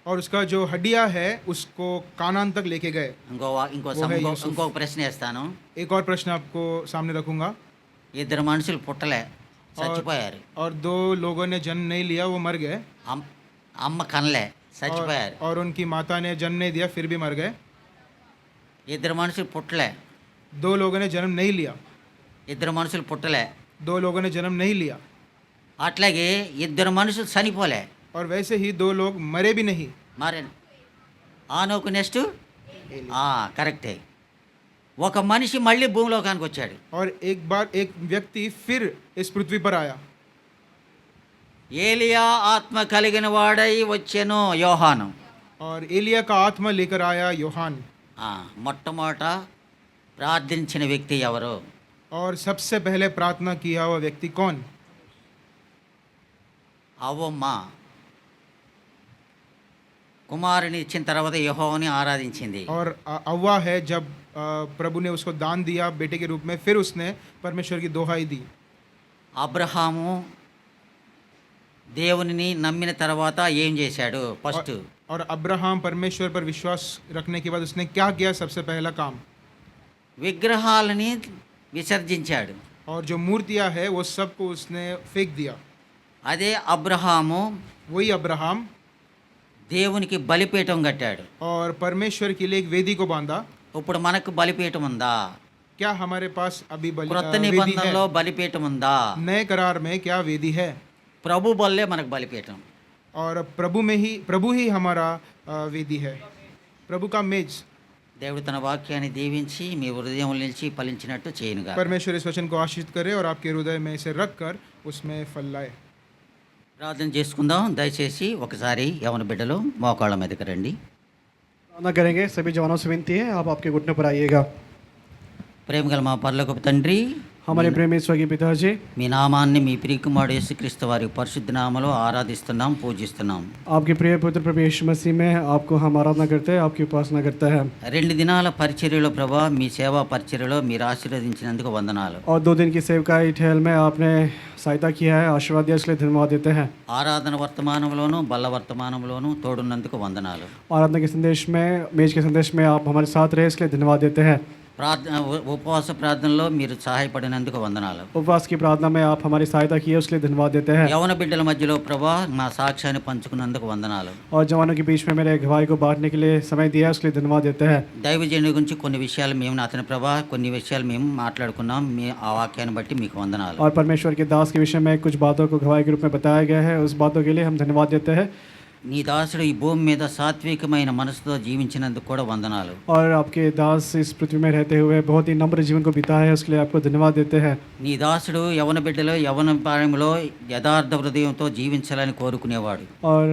और उसका जो हड्डियां है उसको कानान तक लेके गए। ఇంకో ప్రశ్న వేస్తాను. एक और प्रश्न आपको सामने रखूंगा। ఇద్దరు మనుషులు పుట్టలే, చచ్చిపోయారు. और 2 लोगों ने जन्म नहीं लिया, वो मर गए। అమ్మ కనలే, చచ్చిపోయారు. और उनकी माता ने जन्म नहीं दिया, फिर भी मर गए। ఇద్దరు మనుషులు పుట్టలే, 2 लोगों ने जन्म नहीं लिया, ఇద్దరు మనుషులు పుట్టలే. 2 लोगों ने जन्म नहीं लिया। అట్లాగే ఇద్దరు మనుషులు చనిపోలే, और वैसे ही 2 लोग मरे भी नहीं। మరి ఆనోకు నెక్స్ట్ కరెక్టే. ఒక మనిషి మళ్ళీ భూమిలోకానికి వచ్చాడు. और एक बार एक व्यक्ति फिर इस पृथ्वी पर आया। ఏలియా ఆత్మ కలిగిన వాడై వచ్చెను యోహాను. और एलिया का आत्मा लेकर आया యోహాన్। మొట్టమొదట ప్రార్థించిన వ్యక్తి ఎవరు? और सबसे पहले प्रार्थना किया हुआ व्यक्ति कौन? అవ్వమ్మ కుమారుని ఇచ్చిన తర్వాత యెహోవాని ఆరాధించింది. और अव्वा है, जब प्रभु ने उसको दान दिया बेटे के रूप में, फिर उसने परमेश्वर की दोहाई दी। అబ్రహాము దేవునిని నమ్మిన తర్వాత ఏం చేశాడు? ఫస్ట్ और अब्राहम परमेश्वर पर विश्वास रखने के बाद उसने क्या किया? सबसे पहला काम విగ్రహాలని విసర్జించాడు. और जो मूर्तियां है वो सबको उसने फेंक दिया। అదే అబ్రహాము वही अब्राहम దేవునికి బలిపీఠం కట్టాడు. और परमेश्वर के लिए एक वेदी को बांधा। ఇప్పుడు మనకు బలిపీఠం ఉందా? क्या हमारे पास अभी క్రొత్త वेदी నిబంధనలో है? బలిపీఠం ఉందా? नए करार में क्या वेदी है? ప్రభు బల్లే మనకు బలిపీఠం. और प्रभु ही हमारा वेदी है, प्रभु का मेज। దేవుడు తన వాక్యాన్ని దీవించి మీ హృదయం నిలిచి ఫలించినట్టు చేయనుగా. परमेश्वर इस वचन को आशीष करे और आपके हृदय में इसे रख कर उसमें फल लाए। ప్రార్థన చేసుకుందాం. దయచేసి ఒకసారి యవన బిడ్డలు మోకాళ్ళ మీదకి రండి. प्रार्थना करेंगे। सभी जवानों से विनती है आप आपके घुटने पर आइएगा। ప్రేమగల మా పరలోకపు తండ్రి, हमारे प्रेमी स्वर्गीय पिताजी, మీ నామాన్ని మీ ప్రియకుమారుడు యేసుక్రీస్తు వారి పరిశుద్ధ నామములో ఆరాధిస్తున్నాం, పూజిస్తున్నాం. आपके प्रिय पुत्र प्रभु यीशु मसीह में आपको हम आराधना करते हैं, आपकी उपासना करते हैं। 2 దినాల పరిచర్యలో ప్రభా, మీ సేవా పరిచర్యలో మీరు ఆశీర్వదించినందుకు వందనాలు. और 2 दिन की सेवकाई ठहल में आपने सहायता किया है, आशीर्वाद दिया, इसलिए धन्यवाद देते हैं। ఆరాధన వర్తమానంలోను బల్ల వర్తమానంలోను తోడున్నందుకు వందనాలు. आराधना के संदेश में, मेज के संदेश में आप हमारे साथ रहे, इसलिए धन्यवाद देते हैं। ఉపవాస ప్రార్థనలో మీరు సహాయపడినందుకు వందనాలు. उपवास की प्रार्थना में आप हमारी सहायता की है, इसलिए धन्यवाद देते हैं। యవన బిడ్డల మధ్యలో ప్రభా మా సాక్ష్యాన్ని పంచుకున్నందుకు వందనాలు. और जवानों के बीच में मेरे गवाही को बांटने के लिए समय दिया है, इसलिए धन्यवाद देते हैं। దైవజనుడి గురించి కొన్ని విషయాలు మేము అతని ప్రభా కొన్ని విషయాలు మేము మాట్లాడుకున్నాం. మీ ఆ వాక్యాన్ని బట్టి మీకు వందనాలు. और परमेश्वर के दास के विषय में कुछ बातों को गवाही के रूप में बताया गया है, उस बातों के लिए हम धन्यवाद देते हैं। నీ దాసుడు ఈ భూమి మీద సాత్వికమైన మనసుతో జీవించినందుకు కూడా వందనాలు. और आपके दास इस पृथ्वी में रहते हुए बहुत ही नम्र जीवन को बिताया है, उसके लिए आपको धन्यवाद देते हैं। నీ దాసుడు యవన బిడ్డలో యవన ప్రాయంలో యథార్థ హృదయంతో జీవించాలని కోరుకునేవాడు. और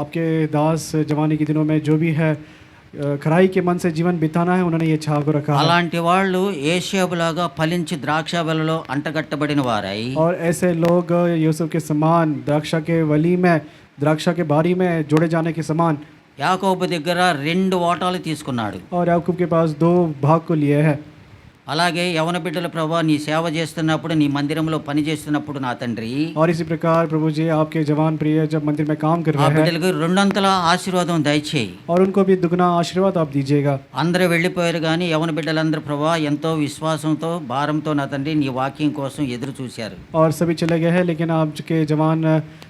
आपके दास जवानी के दिनों में जो भी है खराई के मन से जीवन बिताना है, उन्होंने ये छाव को रखा है। అలాంటి వాళ్ళు ఏషేబులాగా ఫలించి ద్రాక్ష బలలో అంటగట్టబడిన వారై, और ऐसे लोग यूसुफ के समान द्राक्षा के वली में, द्राक्षा के बारी में जोड़े जाने के समान, యాకోబు దగ్గర 2 ఓటాలు తీసుకున్నాడు. और याकूब के पास 2 भाग को लिए है। అలాగే యవన బిడ్డల ప్రభా, నీ సేవ చేస్తున్నప్పుడు, నీ మందిరంలో పని చేస్తున్నప్పుడు నా తండ్రి, और इसी प्रकार प्रभु जी आपके जवान प्रिय जब मंदिर में काम कर ఆ रहे हैं, బిడ్డలకు 200 ఆశీర్వాదం దయచేయి. और उनको भी दुगना आशीर्वाद आप दीजिएगा। అందరూ వెళ్ళిపోయారు కానీ యవన బిడ్డలందరూ ప్రభా ఎంతో విశ్వాసంతో భారంతో నా తండ్రి నీ వాక్యం కోసం ఎదురు చూశారు. और सभी चले गए हैं, लेकिन आपके जवान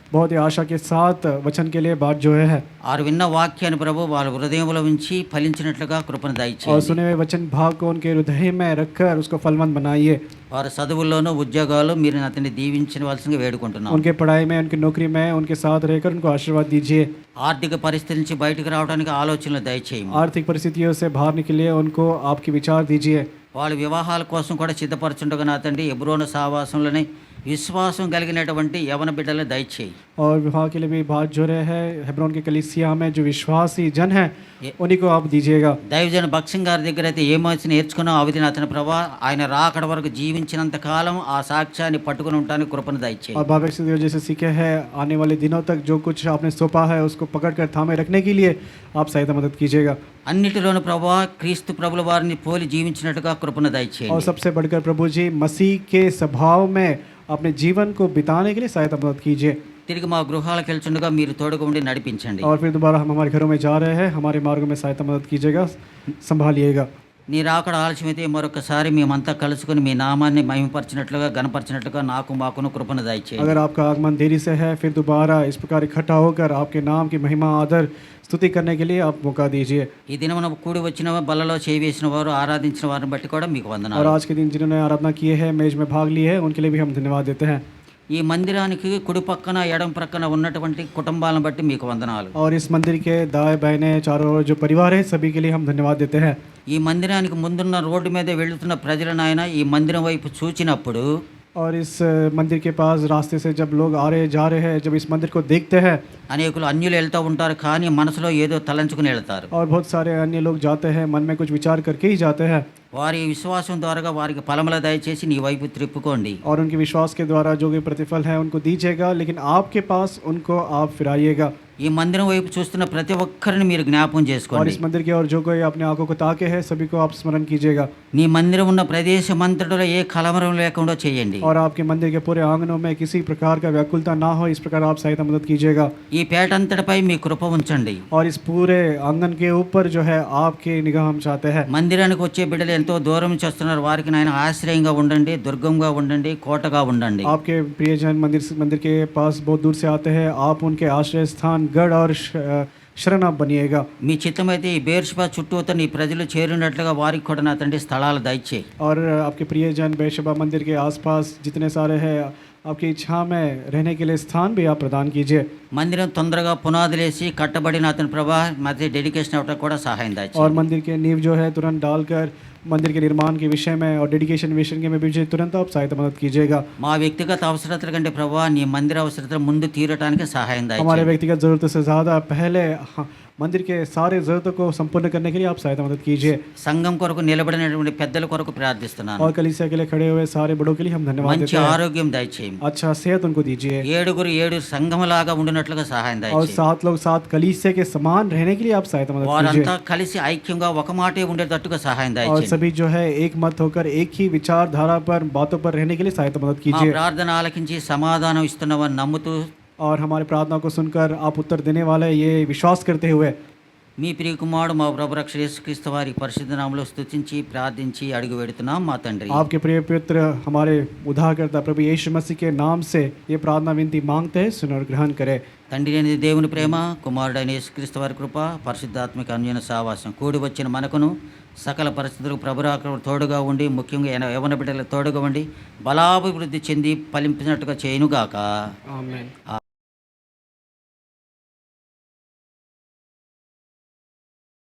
बहुत ही आशा के साथ वचन के लिए बाट जोए हैं। వారు విన్న వాక్యాన్ని ప్రభు వాళ్ళ హృదయంలో ఉంచి ఫలించినట్లుగా కృపను और దయచేయి. सुने हुए वचन भाग को उनके हृदय में रखकर उसको फलवंत बनाइए। వారి చదువుల్లోనూ ఉద్యోగాలు మీరు అతన్ని దీవించవలసిందిగా వేడుకుంటున్నాం. उनके पढ़ाई में, उनकी नौकरी में उनके साथ रहकर उनको आशीर्वाद दीजिए। ఆర్థిక పరిస్థితి నుంచి బయటకు రావడానికి ఆలోచనలు దయచేయము. आर्थिक परिस्थितियों से बाहर निकलिए, उनको आपके विचार दीजिए। వాళ్ళ వివాహాల కోసం కూడా సిద్ధపరచుండగా నా తండ్రి హెబ్రోను సహవాసంలోనే విశ్వాసం కలిగినటువంటి యవన బిడ్డలను దయచేయి. और विवाह के लिए भी बात जो रहे हैं, हेब्रोन के कलीसिया में जो विश्वासी जन हैं उन्हीं को आप दीजिएगा। దైవజన భక్సింగ్ గారి దగ్గర అయితే ఏమొచ్చి నేర్చుకున్నా అవిధిని అతని ప్రభా ఆయన రాకడ వరకు జీవించినంత కాలం ఆ సాక్ష్యాన్ని పట్టుకుని ఉంటానికి కృపను దయచేయి. और बाबा से जैसे सीखे हैं, आने वाले दिनों तक जो कुछ आपने सौंपा है उसको पकड़कर थामे रखने के लिए आप सहायता मदद कीजिएगा। అన్నిటిలోని ప్రభా క్రీస్తు ప్రభుల వారిని పోలి జీవించినట్టుగా కృపను और దయచేయండి. सबसे बढ़कर प्रभु जी मसीह के स्वभाव में अपने जीवन को बिताने के लिए सहायता मदद कीजिए। తిరిగి మా గృహాలకు వెళ్తుండగా మీరు తోడుగా ఉండి నడిపించండి. और फिर दोबारा हम हमारे घरों में जा रहे हैं, हमारे मार्गों में सहायता मदद कीजिएगा, संभालिएगा। నీ రాకడ ఆలస్యమైతే మరొకసారి మేమంతా కలుసుకొని మీ నామాన్ని మహిమపరిచినట్లుగా గణపరిచినట్లుగా నాకు మాకును కృపను దయచేయండి. अगर आपका आगमन देरी से है, फिर दोबारा इस प्रकार इकट्ठा होकर आपके नाम की महिमा आदर स्तुति करने के लिए आप मौका दीजिए। ఈ దినమున కూడి వచ్చిన బల్లలో చేయి వేసిన వారు ఆరాధించిన వారిని బట్టి కూడా మీకు और వందనాలు. आज के दिन जिन्होंने आराधना किए हैं, मेज में भाग लिए हैं, उनके लिए भी हम धन्यवाद देते हैं। ఈ మందిరానికి కుడి పక్కన ఎడం ప్రక్కన ఉన్నటువంటి కుటుంబాలను బట్టి మీకు వందనాలు. और इस मंदिर के दाएं बाएं चारों ओर जो परिवार है, सभी के लिए हम धन्यवाद देते हैं। ఈ మందిరానికి ముందున్న రోడ్డు మీద వెళుతున్న ప్రజలను ఆయన ఈ మందిరం వైపు చూచినప్పుడు और इस मंदिर के पास रास्ते से जब लोग आ रहे जा रहे हैं, जब इस मंदिर को देखते हैं, అనేకులు అన్యులు వెళ్తూ ఉంటారు కానీ మనసులో ఏదో తలంచుకుని వెళ్తారు. और बहुत सारे अन्य लोग जाते हैं, मन में कुछ विचार करके ही जाते हैं, వారి విశ్వాసం ద్వారా వారికి ఫలముల దయచేసి నీ వైపు త్రిప్పుకోండి. और उनके विश्वास के द्वारा जो भी प्रतिफल है उनको दीजिएगा, लेकिन आपके पास उनको आप फिराइएगा। ఈ మందిరం వైపు చూస్తున్న ప్రతి ఒక్కరిని మీరు జ్ఞాపకం और చేసుకోండి. इस मंदिर के और जो कोई अपने आंखों को ताके है, सभी को आप स्मरण कीजिएगा। నీ మందిరం ఉన్న ప్రదేశం అంతటిలో ఏ కలవరం లేకుండా చేయండి. और आपके मंदिर के पूरे आंगनों में किसी प्रकार का व्याकुलता ना हो, इस प्रकार आप सहायता मदद कीजिएगा। ఈ పేట అంతటిపై మీ కృప ఉంచండి. और इस पूरे आंगन के ऊपर जो है आपकी निगाह हम चाहते हैं। మందిరానికి వచ్చే బిడ్డలు ఎంతో దూరం నుంచి వస్తున్నారు, వారికి నాయన ఆశ్రయంగా ఉండండి, దుర్గంగా ఉండండి, కోటగా ఉండండి. आपके प्रियजन मंदिर के पास बहुत दूर से आते हैं, आप उनके आश्रय स्थान, गढ़ और शरण आप बनिएगा। మీ చిత్తమైతే ఈ బేర్షబా చుట్టూతో నీ ప్రజలు చేరినట్లుగా వారికి కూడా నా తండ్రి స్థలాలు దయచేయి. और आपके प्रियजन बेरशेबा मंदिर के आसपास जितने सारे हैं, आपकी इच्छा में रहने के लिए स्थान भी आप प्रदान कीजिए। మందిరం తొందరగా పునాదులేసి కట్టబడిన అతని ప్రభా మధ్య డెడికేషన్ అవ్వటం కూడా సహాయం और దాచి मंदिर के नींव जो है तुरंत डालकर मंदिर के निर्माण के विषय में और डेडिकेशन विषय के में भी तुरंत आप सहायता मदद कीजिएगा। మా వ్యక్తిగత అవసరతల కంటే ప్రభా నీ మందిర అవసరతలు ముందు తీరటానికి సహాయం हमारे దాచి व्यक्तिगत ज़रूरतों से ज़्यादा पहले मंदिर के सारे ज़रूरतों को संपूर्ण करने के लिए आप सहायता मदद कीजिए। సంఘం కొరకు నిలబడినటువంటి పెద్దల కొరకు ప్రార్థిస్తున్నాను और कलीसिया के लिए खड़े हुए सारे बड़ों के लिए हम धन्यवाद మంచి देते हैं। ఆరోగ్యం దయచేయం अच्छा सेहत उनको दीजिए 7 సంఘములాగా ఉండినట్లుగా సహాయం और దయచేయం 7 लोग 7 कलीसिया के समान रहने के लिए आप सहायता मदद వారంతా कीजिए। కలిసి ఐక్యంగా ఒక మాటే ఉండేటట్టుగా సహాయం और దయచేయం सभी जो है एक मत होकर एक ही विचारधारा पर बातों पर रहने के लिए सहायता मदद మా कीजिए। ప్రార్థన ఆలకించి సమాధానం ఇస్తున్నవని నమ్ముతూ और हमारे प्रार्थना को सुनकर आप उत्तर देने वाले ये विश्वास करते हुए మీ ప్రియ కుమారుడు మా ప్రభు రక్షణ యేసుక్రీస్తు వారి పరిశుద్ధ నామములో స్తుతించి ప్రార్థించి అడుగు పెడుతున్నాం మా తండ్రి आपके प्रिय पुत्र हमारे उद्धारकर्ता प्रभु यीशु मसीह के नाम से ये प्रार्थना विनती मांगते हैं, सुन और ग्रहण करें। తండ్రి అనేది దేవుని ప్రేమ కుమారుడైన యేసుక్రీస్తు వారి కృప పరిశుద్ధాత్మిక అన్యోన్య సావాసం కూడి వచ్చిన మనకును సకల పరిస్థితులకు ప్రభురాకరు తోడుగా ఉండి ముఖ్యంగా యవన బిడ్డలకు తోడుగా ఉండి బలాభివృద్ధి చెంది ఫలించినట్టుగా చేయునుగాక आमीन।